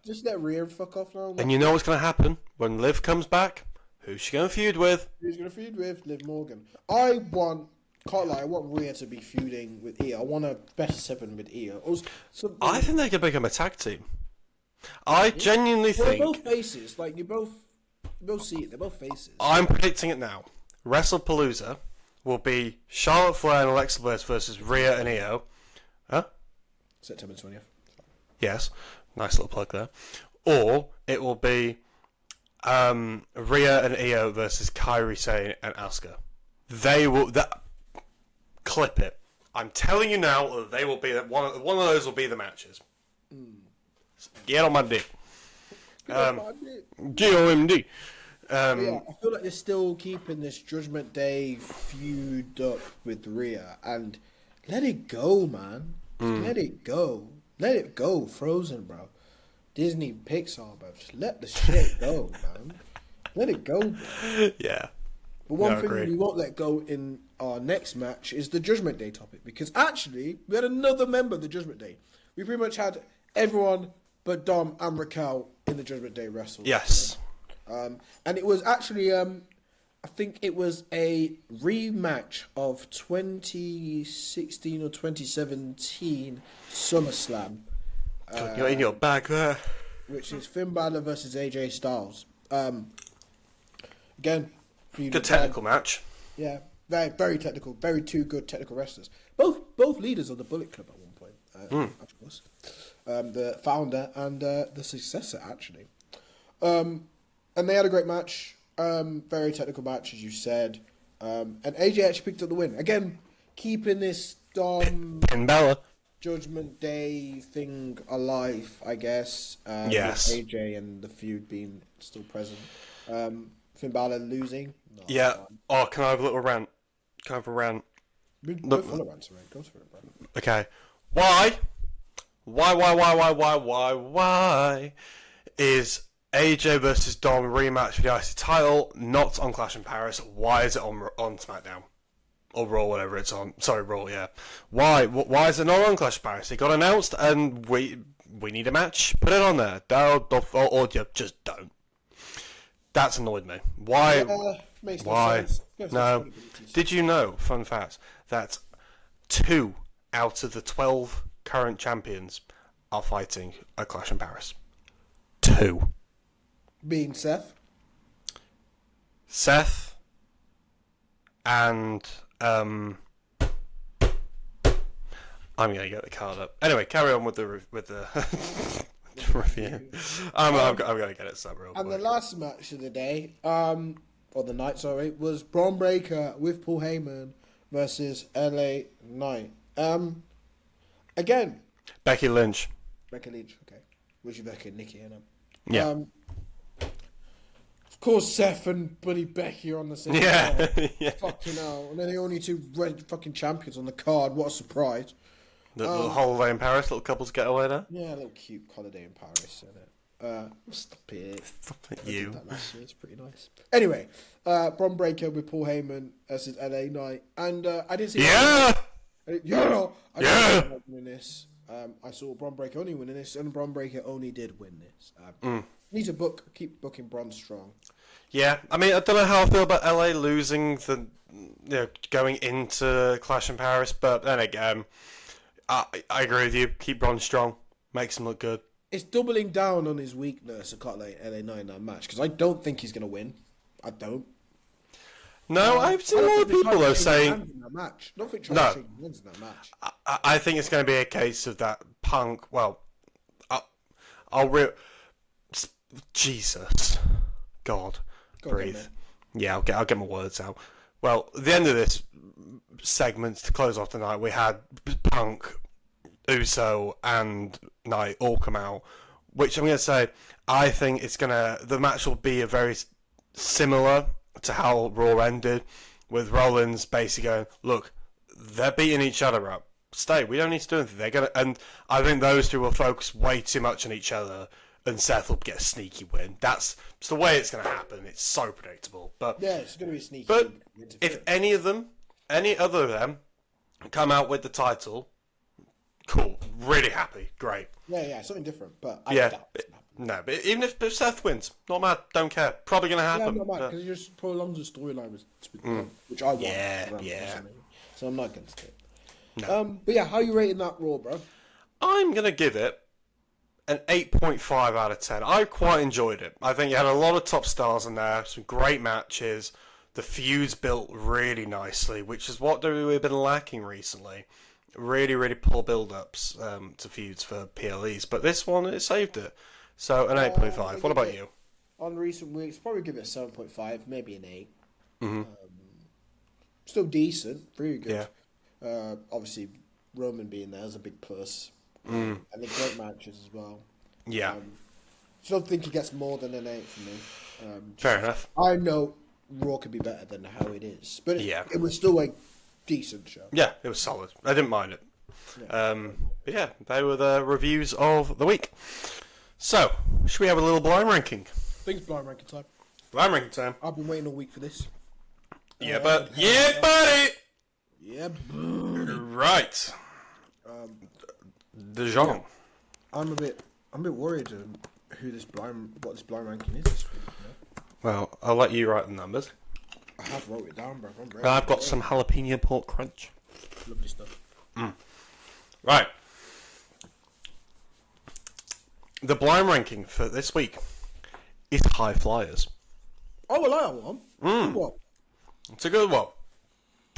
Just let Rhea fuck off now. And you know what's going to happen when Liv comes back? Who's she going to feud with? Who's going to feud with? Liv Morgan. Can't lie, I want Rhea to be feuding with Io. I want a best 7 with Io. I think they could become a tag team. I genuinely think... They're both faces. Like, you both see it. They're both faces. I'm predicting it now. WrestlePalooza will be Charlotte Flair and Alexa Bliss versus Rhea and Io. Huh? September 20th. Yes. Nice little plug there. Or it will be Rhea and Io versus Kairi Sane and Asuka. They will... Clip it. I'm telling you now that they will be... One of those will be the matches. Get on my dick. GOMD. Yeah, I feel like they're still keeping this Judgment Day feud up with Rhea, and let it go, man. Just let it go. Let it go, Frozen, bro. Disney, Pixar, bro. Just let the shit go, man. Let it go, bro. Yeah. But one thing agree. we won't let go in our next match is the Judgment Day topic, because actually we had another member of the Judgment Day. We pretty much had everyone but Dom and Raquel in the Judgment Day wrestle. Yes. And it was actually, I think it was a rematch of 2016 or 2017 SummerSlam. You're in your bag there. Which is Finn Balor versus AJ Styles. Again, Good technical match. Yeah, very, very technical. Very two good technical wrestlers. Both leaders of the Bullet Club at one point, of course. The founder and the successor, actually. And they had a great match. Very technical match, as you said. And AJ actually picked up the win. Again, keeping this Finn Balor. Judgment Day thing alive, I guess. Yes. With AJ and the feud being still present. Finn Balor losing. No, Yeah. Oh, can I have a little rant? Can I have a rant? Go for the rant, right? Go for it, bro. Okay. Why is AJ versus Dom rematch for the IC title not on Clash in Paris? Why is it on SmackDown? Or Raw, whatever it's on. Sorry, Raw, yeah. Why is it not on Clash in Paris? It got announced and we need a match. Put it on there. Or just don't. That's annoyed me. Why? Makes Why? No sense. No. Did you know, fun fact, that 2 out of the 12 current champions are fighting at Clash in Paris? 2. Being Seth. Seth and I'm gonna get the card up. Anyway, carry on with the review. I'm gonna get it set real quick. And the last match of the day, or the night, sorry, was Braun Breaker with Paul Heyman versus LA Knight. Again, Becky Lynch. Becky Lynch, okay. Which is Becky and Nikki, innit? Yeah. Of course, Seth and Buddy Becky are on the same Yeah. card. Yeah. Fucking hell. And they're the only two red fucking champions on the card. What a surprise. The little holiday in Paris, little couples getaway there. Yeah, a little cute holiday in Paris, isn't it? Stop it. Stop it, I you. did that last year. It's pretty nice. Anyway, Braun Breaker with Paul Heyman versus LA Knight. And I didn't see... Yeah! I didn't see winning this. I saw Braun Breaker only winning this, and Braun Breaker only did win this. Need to keep booking Braun strong. Yeah, I mean, I don't know how I feel about LA losing going into Clash in Paris, but then again, I agree with you. Keep Braun strong, makes him look good. It's doubling down on his weakness. I can't let LA Knight in that match because I don't think he's going to win. I don't. No, I've seen a lot of people though saying. I don't think Charles shaking hands in that match. I think it's going to be a case of that Punk. Well, Jesus, God, breathe. Yeah, I'll get my words out. Well, at the end of this segment to close off the night, we had Punk, Uso, and Knight all come out. Which I'm going to say, I think the match will be a very similar to how Raw ended, with Rollins basically going, look, they're beating each other up. Stay. We don't need to do anything. And I think those two will focus way too much on each other, and Seth will get a sneaky win. That's the way it's going to happen. It's so predictable. But yeah, it's going to be sneaky. But if any other of them, come out with the title, cool. Really happy. Great. Yeah, something different. But I doubt it's going to happen. No, but even if Seth wins, not mad. Don't care. Probably going to happen. Yeah, I'm not mad because it just prolongs the storyline, which I want. Yeah. So I'm not against it. No. But yeah, how are you rating that Raw, bro? I'm going to give it an 8.5 out of 10. I quite enjoyed it. I think you had a lot of top stars in there, some great matches. The feuds built really nicely, which is what WWE have been lacking recently. Really, really poor build-ups to feuds for PLEs. But this one, it saved it. So, an 8.5. What about you? On recent weeks, probably give it a 7.5, maybe an 8. Mm-hmm. Still decent, really good. Yeah. Obviously, Roman being there is a big plus. And the great matches as well. Yeah. still think he gets more than an 8 for me. Fair enough. I know Raw could be better than how it is, but Yeah. it was still a decent show. Yeah, it was solid. I didn't mind it. Yeah. But yeah, they were the reviews of the week. So, should we have a little blind ranking? Things blind ranking time. Blind ranking time. I've been waiting all week for this. Yeah, buddy. Yeah. Right. Dejon. Yeah. I'm a bit worried what this blind ranking is this week. Well, I'll let you write the numbers. I have wrote it down, bro. I'm ready. I've got some jalapeno pork crunch. Lovely stuff. Right. The blind ranking for this week is High Flyers. Oh, well, I one. What? It's a good one.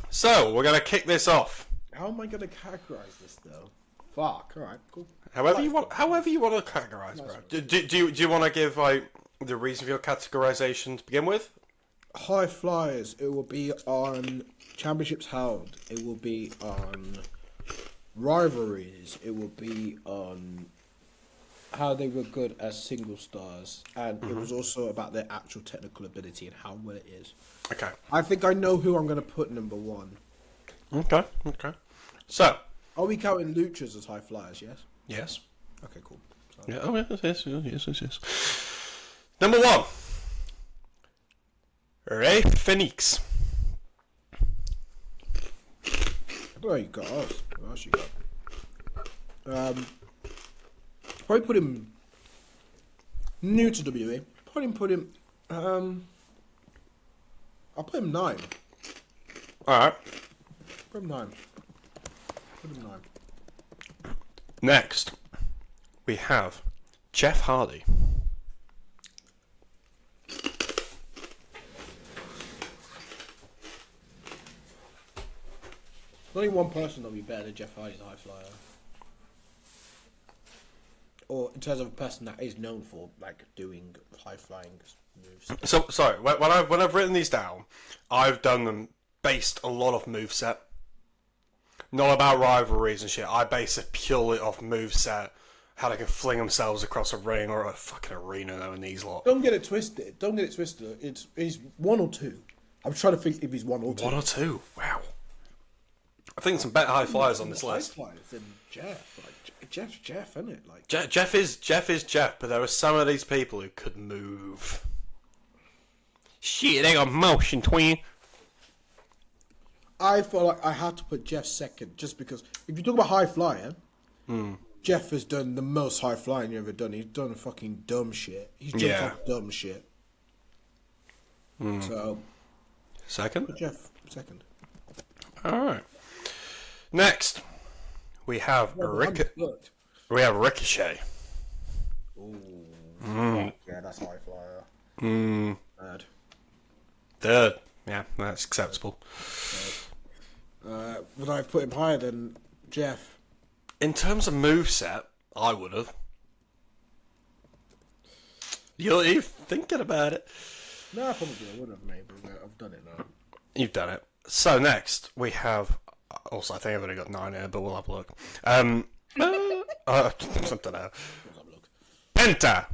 So, we're going to kick this off. How am I going to categorize this, though? Fuck. All right, cool. However you want to categorize, bro. Do you want to give like the reason for your categorization to begin with? High Flyers. It will be on Championships Held. It will be on Rivalries. It will be on how they were good as single stars, and it was also about their actual technical ability and how well it is. Okay. I think I know who I'm going to put number 1. Okay. So. Are we counting Luchas as High Flyers? Yes. Yes. Okay, cool. So, Yeah. Oh yes. Number 1. Ray Phoenix. oh, you got us. What else you got? Probably put him new to WWE. Put him. I'll put him 9. All right. Put him 9. Next, we have Jeff Hardy. There's only one person that'll be better than Jeff Hardy's a high flyer. Or in terms of a person that is known for like doing high flying moves. So sorry, when I've written these down, I've done them based a lot of moveset. Not about rivalries and shit. I base it purely off moveset. How they can fling themselves across a ring or a fucking arena though in these lot. Don't get it twisted. He's 1 or 2. I'm trying to think if he's 1 or 2. 1 or 2. Wow. I think some better high flyers on this list. High flyers than Jeff. Like Jeff's Jeff, isn't it? Like Jeff is Jeff, but there were some of these people who could move. Shit, they got motion, twin. I felt like I had to put Jeff second, just because if you talk about high flyer, Jeff has done the most high flying you've ever done. He's done fucking dumb shit. He's jumped off dumb shit. So, Second? put Jeff second. Alright. Next, we have Ricochet. Ooh. Yeah, that's high flyer. Bad. Third. Yeah, that's acceptable. Would I have put him higher than Jeff? In terms of moveset, I would have. You're thinking about it. No, probably I would have, maybe. But I've done it now. You've done it. So next, we have... Also, I think I've only got 9 here, but we'll have a look. I don't know. Penta!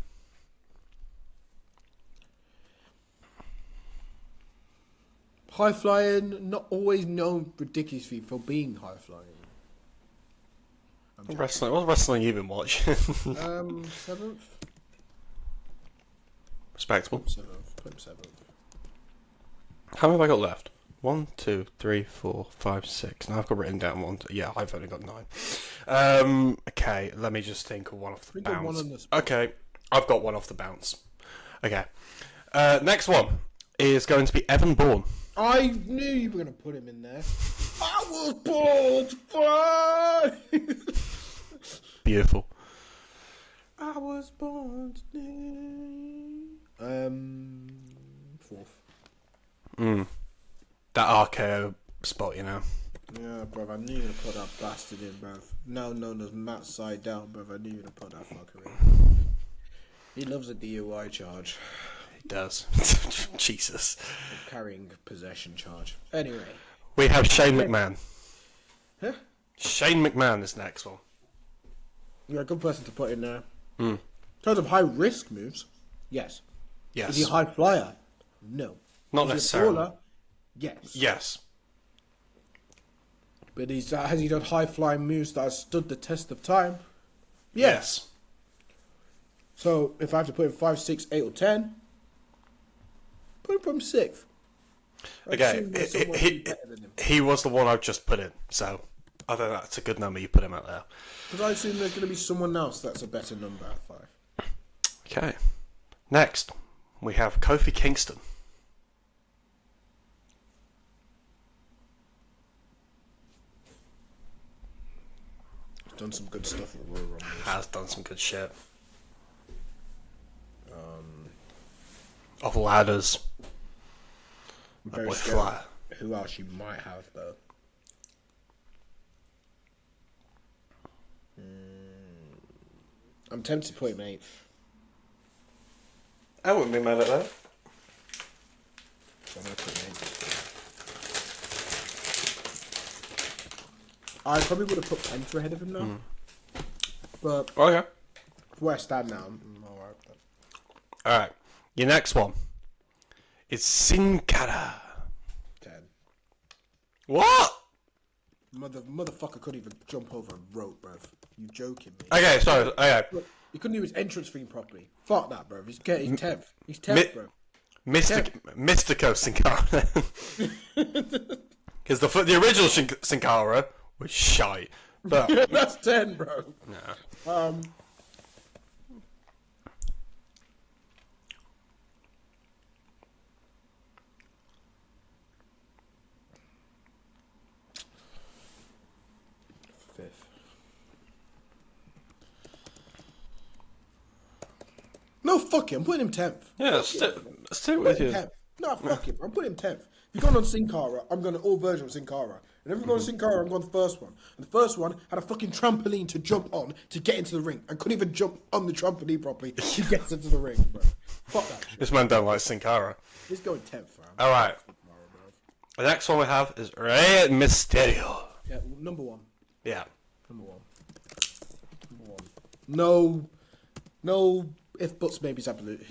High flying, not always known ridiculously for being high flying. What wrestling you been watching? 7th? Respectable. 7th. Put him 7th. How many have I got left? 1, 2, 3, 4, 5, 6. Now I've got written down 1. Yeah, I've only got 9. Okay, let me just think of one off the bounce. Okay, I've got one off the bounce. Okay. Next one is going to be Evan Bourne. I knew you were going to put him in there. I was born to fly. Beautiful. I was born today. 4th. That RKO spot, you know. Yeah, bruv, I knew you were going to put that bastard in, bruv. Now known as Matt Side Down, bruv, I knew you were going to put that fucker in. He loves a DUI charge. He does. Jesus. Carrying possession charge. Anyway. We have Shane McMahon. Huh? Shane McMahon is next one. You're a good person to put in there. terms of high risk moves, yes. Yes. Is he a high flyer? No. Not Is necessarily. He a brawler? Yes. Yes. But has he done high flying moves that have stood the test of time? Yes. So if I have to put him 5, 6, 8, or 10, put him 6th. Okay, he was the one I've just put in, so I think that's a good number you put him at there. Because I assume there's going to be someone else that's a better number at 5. Okay. Next, we have Kofi Kingston. He's done some good stuff at the Royal Rumble. Has done some good shit. Of ladders. I'm That very boy scared Flair. of who else you might have, though. I'm tempted to put him 8th. I wouldn't be mad at that. So I'm going to put him 8th. I probably would have put Penta ahead of him now. But Okay. where I stand now, I'm alright with that. Alright. Your next one is Sin Cara. 10. What? Motherfucker couldn't even jump over a rope, bruv. You joking me? Okay, sorry. Okay. Look, he couldn't do his entrance theme properly. Fuck that, bruv. He's 10th. He's 10th, bruv. Mystico Sin Cara. Because the original Sin Cara was shite. But That's 10, bro. nah. Fifth. No, fuck it. I'm putting him 10th. Yeah, stick with you. 10th. No, fuck it. I'm putting him 10th. If you're going on Sin Cara, I'm going to all version of Sin Cara. And if you're going to Sin Cara, I'm going the first one. And the first one had a fucking trampoline to jump on to get into the ring. I couldn't even jump on the trampoline properly to get into the ring, bro. Fuck that shit. This man don't like Sin Cara. He's going 10th, fam. Alright. The next one we have is Rey Mysterio. Yeah, number 1. Yeah. Number 1. No if buts maybes absolute.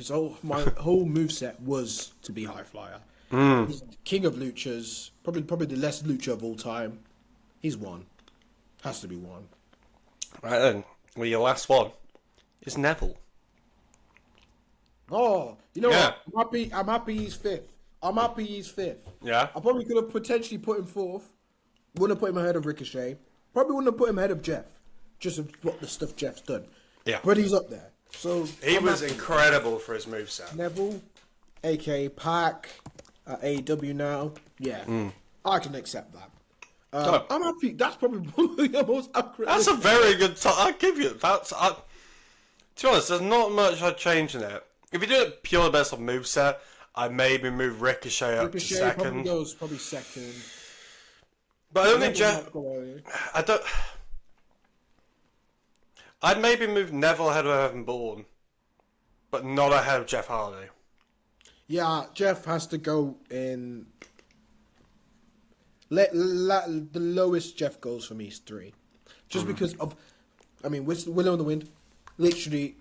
My whole moveset was to be high flyer. He's king of luchas, probably the best lucha of all time. He's one. Has to be one. Right then. Well, your last one is Neville. Oh, you know Yeah. what? I'm happy he's 5th. Yeah. I probably could have potentially put him 4th. Wouldn't have put him ahead of Ricochet. Probably wouldn't have put him ahead of Jeff. Just of what the stuff Jeff's done. Yeah. But he's up there. So He I'm was happy. incredible for his moveset. Neville, aka Pac, AEW now. Yeah, I can accept that. Oh. I'm happy. That's probably one of the most accurate. That's a very good top. I'll give you that. To be honest, there's not much I'd change in it. If you do it purely based on moveset, I'd maybe move Ricochet up to second. Probably second. But I don't think Neville Jeff. might go earlier. I don't. I'd maybe move Neville ahead of Evan Bourne, but not ahead of Jeff Hardy. Yeah, Jeff has to go in. The lowest Jeff goes for me is 3, just because of. I mean, Willow in the Wind, literally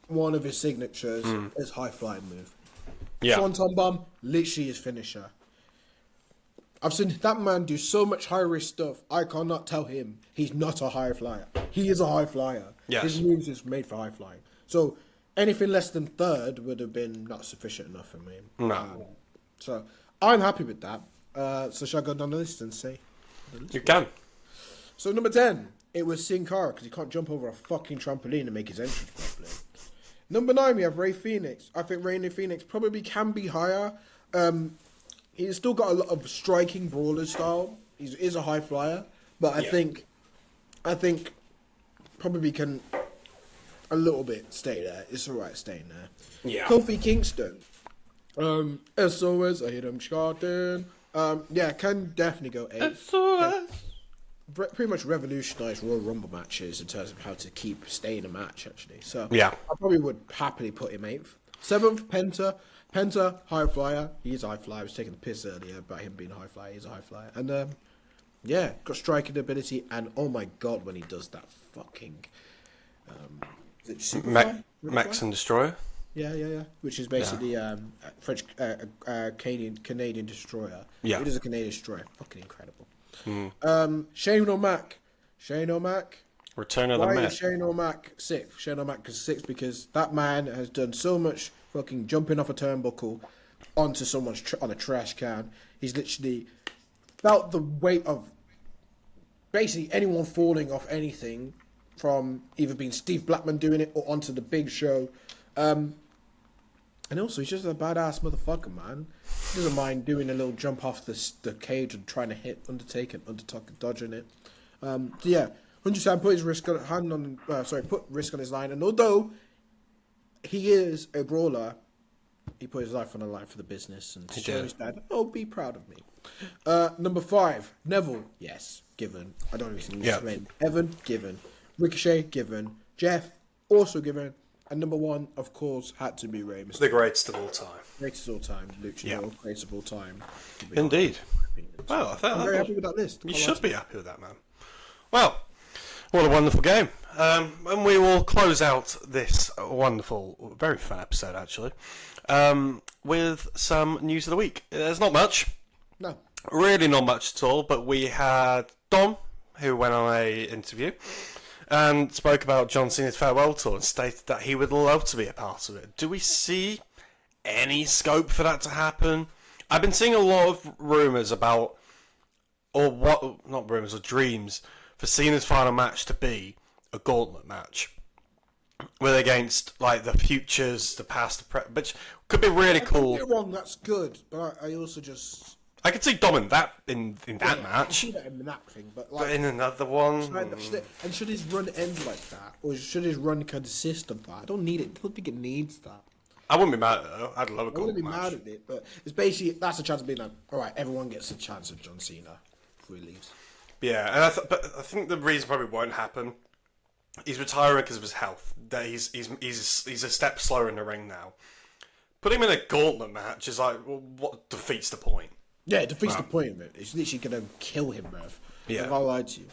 one of his signatures is high flying move. Yeah. Swanton Bomb, literally his finisher. I've seen that man do so much high risk stuff. I cannot tell him he's not a high flyer. He is a high flyer. Yes. His moves is made for high flying. So anything less than 3rd would have been not sufficient enough for me. No. So I'm happy with that. So shall I go down the list and say? You can. So number 10, it was Sin Cara because he can't jump over a fucking trampoline and make his entrance properly. Number 9, we have Rey Fenix. I think Rey Fenix probably can be higher. He's still got a lot of striking brawler style. He is a high flyer, but I think probably can a little bit stay there. It's alright staying there. Yeah. Kofi Kingston. SOS, I hit him charting. Yeah, can definitely go 8th. Pretty much revolutionised Royal Rumble matches in terms of how to stay in a match, actually. So Yeah. I probably would happily put him 8th. 7th, Penta. Penta, high flyer. He's a high flyer. I was taking the piss earlier about him being a high flyer. He's a high flyer. And, got striking ability. And, oh my God, when he does that fucking Is it Superfly? Max and Destroyer. Yeah. Which is basically French Canadian destroyer. Yeah. It is a Canadian destroyer. Fucking incredible. Shane O'Mac. Return of the Why Met. is Shane O'Mac sixth? Shane O'Mac is sixth because that man has done so much fucking jumping off a turnbuckle onto someone's on a trash can. He's literally felt the weight of basically anyone falling off anything, from either being Steve Blackman doing it or onto the Big Show. And also, he's just a badass motherfucker, man. He doesn't mind doing a little jump off the cage and trying to hit Undertaker dodging it. So yeah, 100% put his put risk on his line. And although he is a brawler, he put his life on the line for the business and to show his dad, oh, be proud of me. Number 5, Neville. Yes, given. I don't even need to explain. Evan, given. Ricochet, given. Jeff, also given. And number 1, of course, had to be Rey Mysterio. The greatest of all time. Greatest of all time. Luchador, greatest of all time. Indeed. Well, I'm very happy with that list. You should be happy with that, man. Well, what a wonderful game. And we will close out this wonderful, very fun episode, actually, with some news of the week. There's not much. No. Really not much at all, but we had Dom, who went on a interview and spoke about John Cena's farewell tour and stated that he would love to be a part of it. Do we see any scope for that to happen? I've been seeing a lot of rumours about, not rumours, or dreams, for Cena's final match to be a gauntlet match. With against, like, the futures, the past, the present, which could be really cool. Don't get me wrong, that's good, but I also just... I could see Dom in that that match. I see that in that thing, but in another one... And should his run end like that? Or should his run consist of that? I don't think it needs that. I wouldn't be mad at it, though. I'd love a I wouldn't be match. mad at it, but it's basically, that's a chance of being like, alright, everyone gets a chance of John Cena before he leaves. Yeah, and but I think the reason probably won't happen, he's retiring because of his health. That he's a step slower in the ring now. Put him in a gauntlet match is like, well, what defeats the point? Yeah, it defeats the point of it. It's literally going to kill him, Rev. Yeah. If I lied to you.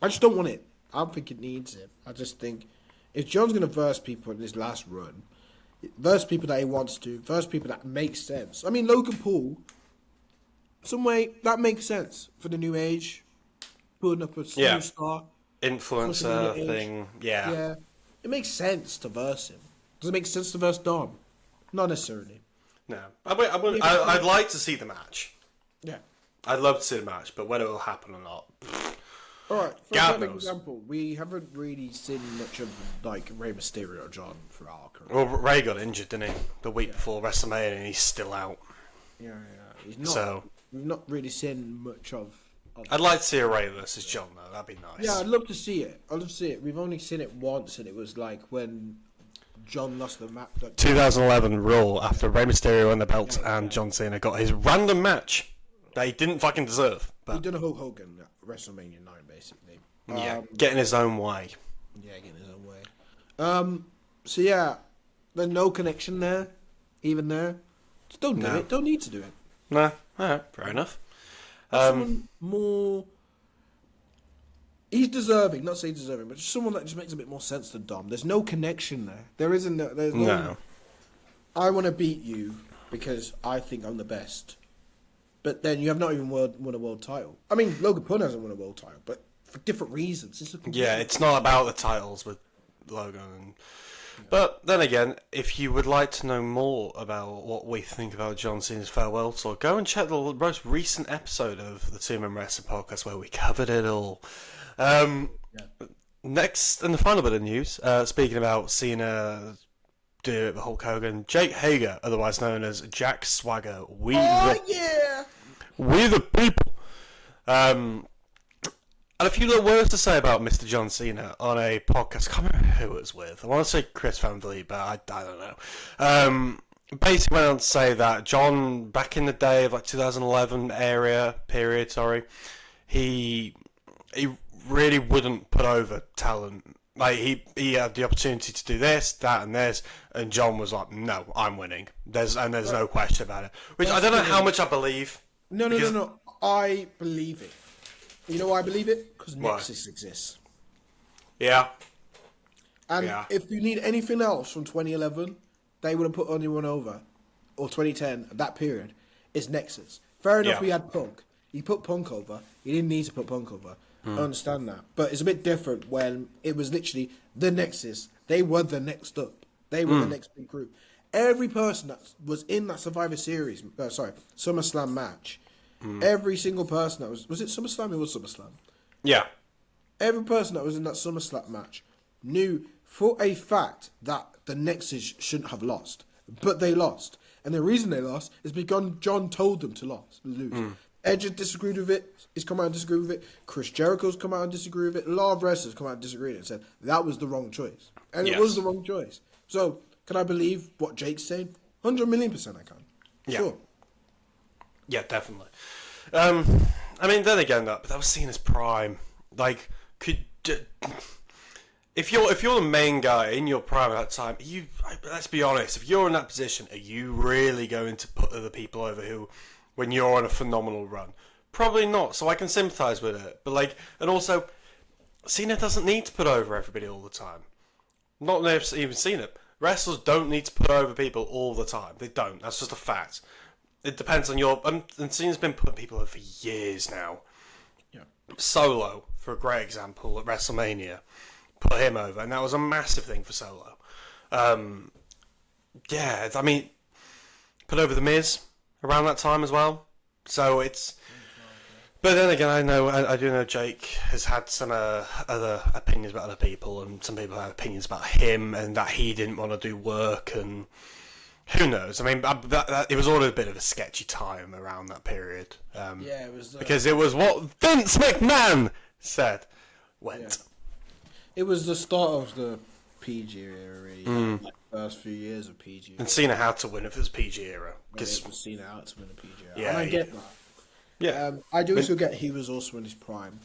I just don't want it. I don't think it needs it. I just think if John's going to verse people in his last run, verse people that he wants to, verse people that make sense. I mean, Logan Paul, some way, that makes sense for the new age. Putting up a new star. Influencer thing, Yeah. It makes sense to verse him. Does it make sense to verse Dom? Not necessarily. No. I'd like to see the match. Yeah. I'd love to see the match, but whether it will happen or not... Alright, for God an knows. example, we haven't really seen much of, like, Rey Mysterio or John for our career. Well, Ray got injured, didn't he? The week before WrestleMania, and he's still out. Yeah. He's not, So... We've not really seen much of... I'd like to see a Ray versus John, though. That'd be nice. Yeah, I'd love to see it. We've only seen it once, and it was, like, when... John lost the match. 2011 Raw, after Rey Mysterio won the belt and John Cena got his random match that he didn't fucking deserve. But He done a Hulk Hogan at WrestleMania 9, basically. getting his own way. Yeah, getting his own way. So yeah, there's no connection there, even there. Just don't do it. Don't need to do it. No, alright, fair enough. Someone more... He's deserving, not saying deserving, but just someone that just makes a bit more sense than Dom. There's no connection there. There's no... I want to beat you because I think I'm the best. But then you have not even won a world title. I mean, Logan Paul hasn't won a world title, but for different reasons. It's not about the titles with Logan. But then again, if you would like to know more about what we think about John Cena's farewell tour, go and check the most recent episode of the Two Men Wrestling Podcast where we covered it all. Next, and the final bit of news, speaking about Cena doing it with Hulk Hogan, Jake Hager, otherwise known as Jack Swagger, we the people. And a few little words to say about Mr. John Cena on a podcast. I can't remember who it was with. I want to say Chris Van Vliet, but I don't know. Basically went on to say that John, back in the day of like 2011 period, he really wouldn't put over talent. Like he had the opportunity to do this, that, and this, and John was like, "No, I'm winning." There's no question about it. Which I don't know how much I believe. No. I believe it. You know why I believe it? Because Nexus exists. Yeah. And Yeah. if you need anything else from 2011, they would have put anyone over, or 2010, that period, is Nexus. Fair enough, Yeah. we had Punk. He put Punk over. He didn't need to put Punk over. I understand that. But it's a bit different when it was literally the Nexus. They were the next up. They were the next big group. Every person that was in that Survivor Series, SummerSlam match, every single person that was it SummerSlam? It was SummerSlam. Yeah. Every person that was in that SummerSlam match knew for a fact that the Nexus shouldn't have lost. But they lost. And the reason they lost is because John told them to lose. Edge had disagreed with it. He's come out and disagreed with it. Chris Jericho's come out and disagreed with it. A lot of wrestlers come out and disagreed and said that was the wrong choice. And it was the wrong choice. So, can I believe what Jake's saying? 100,000,000% I can. Yeah. Sure. Yeah, definitely. I mean, then again, that was Cena's prime. Like, if you're the main guy in your prime at that time, let's be honest, if you're in that position, are you really going to put other people over who, when you're on a phenomenal run? Probably not. So I can sympathise with it, but and also, Cena doesn't need to put over everybody all the time. Not even Cena. Wrestlers don't need to put over people all the time. They don't. That's just a fact. It depends on your... And Cena's been putting people over for years now. Yeah. Solo, for a great example, at WrestleMania, put him over, and that was a massive thing for Solo. Yeah, I mean, put over The Miz around that time as well. So it's... But then again, I do know Jake has had some other opinions about other people, and some people had opinions about him, and that he didn't want to do work, and who knows? I mean, it was all a bit of a sketchy time around that period. Yeah, it was... because it was what Vince McMahon said went. Yeah. It was the start of the PG era, really. Like, first few years of PG. And Cena had to win if it was PG era. Because Cena out to win a PG era. Yeah, and I get that. Yeah. I do also get he was also in his prime.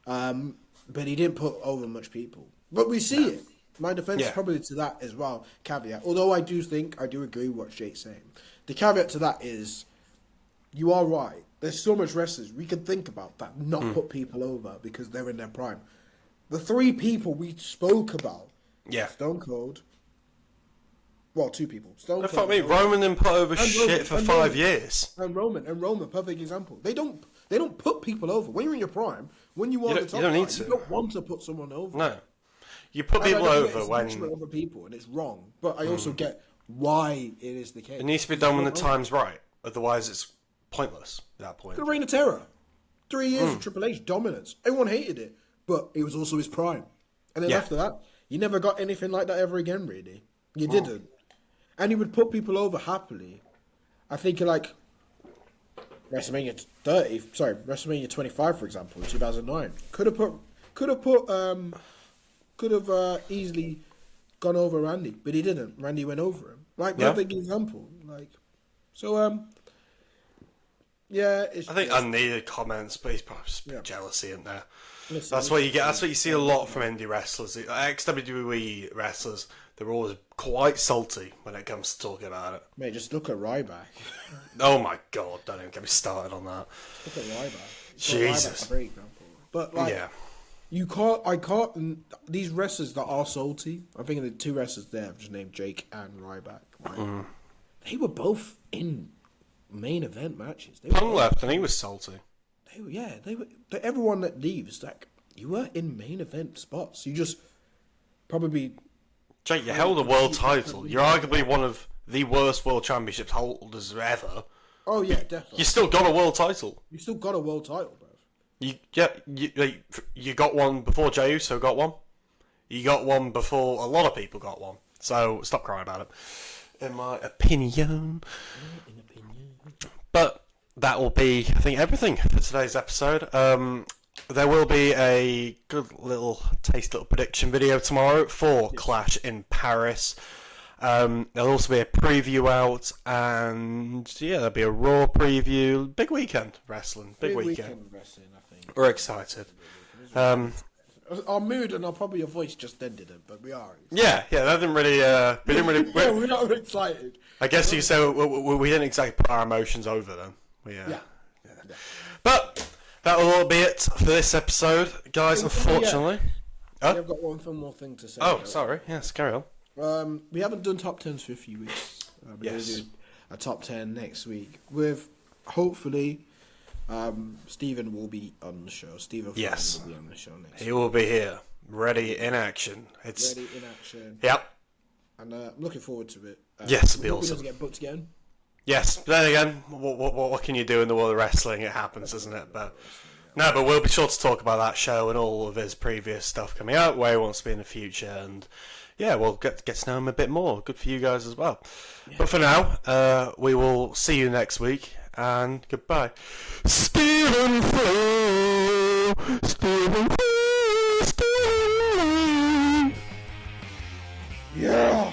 But he didn't put over much people. But we see it. My defense is probably to that as well. Caveat. Although I do agree with what Jake's saying. The caveat to that is, you are right. There's so much wrestlers we could think about that not put people over because they're in their prime. The three people we spoke about. Yeah. Stone Cold. Well, two people. Stone Cold. Fuck me, Roman didn't put over shit for 5 years. And Roman, perfect example. They don't put people over. When you're in your prime, when you are the top you don't guy, need to. you don't want to put someone over. No. You put people over when... other people, and it's wrong. But I also get why it is the case. It needs to be done when the time's right. Otherwise, it's pointless at that point. The Reign of Terror. 3 years of Triple H dominance. Everyone hated it. But it was also his prime. And then after that, you never got anything like that ever again, really. You didn't. And he would put people over happily. I think like WrestleMania 25, for example, in 2009. Could have easily gone over Randy, but he didn't. Randy went over him. Like, perfect example. Like, so, yeah. I think unneeded comments, but he's probably just jealousy in there. Listen, That's what you get. That's what you see a lot from indie wrestlers. Ex-WWE wrestlers, they're always quite salty when it comes to talking about it. Mate, just look at Ryback. Oh my god, don't even get me started on that. Look at Ryback. Jesus. For example. But, like, these wrestlers that are salty, I'm thinking the two wrestlers there, I've just named Jake and Ryback, right? They were both in main event matches. Punk left and he was salty. They were. Everyone that leaves, like, you were in main event spots. You just probably... Jake, you held a world title. You're arguably one of the worst world championship holders ever. Oh, yeah, definitely. You still got a world title. You still got a world title, bro. You got one before Jey Uso got one. You got one before a lot of people got one. So stop crying about it. In my opinion. But that will be, I think, everything for today's episode. There will be a good little prediction video tomorrow for Clash in Paris. There'll also be a preview out, and there'll be a Raw preview. Big weekend wrestling. Big weekend wrestling, I think. We're excited. Our mood and probably your voice just ended it, but we are. Yeah, that didn't really. We didn't really. We're not excited. I guess you say we didn't exactly put our emotions over them. Yeah. But that will all be it for this episode, guys. Unfortunately. I've got one more thing to say. Oh, sorry. Yes, carry on. We haven't done top 10s for a few weeks. We're going to do a top 10 next week with, hopefully, Stephen will be on the show. Stephen will be on the show next week. He will be here, ready in action. Ready in action. Yep. And I'm looking forward to it. Yes, it'll be awesome. awesome. Doesn't get booked again. Yes, but then again, what can you do in the world of wrestling? It happens, doesn't it? But no, but we'll be sure to talk about that show and all of his previous stuff coming out, where he wants to be in the future, and yeah, we'll get to know him a bit more. Good for you guys as well. Yeah. But for now, we will see you next week, and goodbye. Stephen Flair, Stephen Flair, Stephen Flair. Yeah.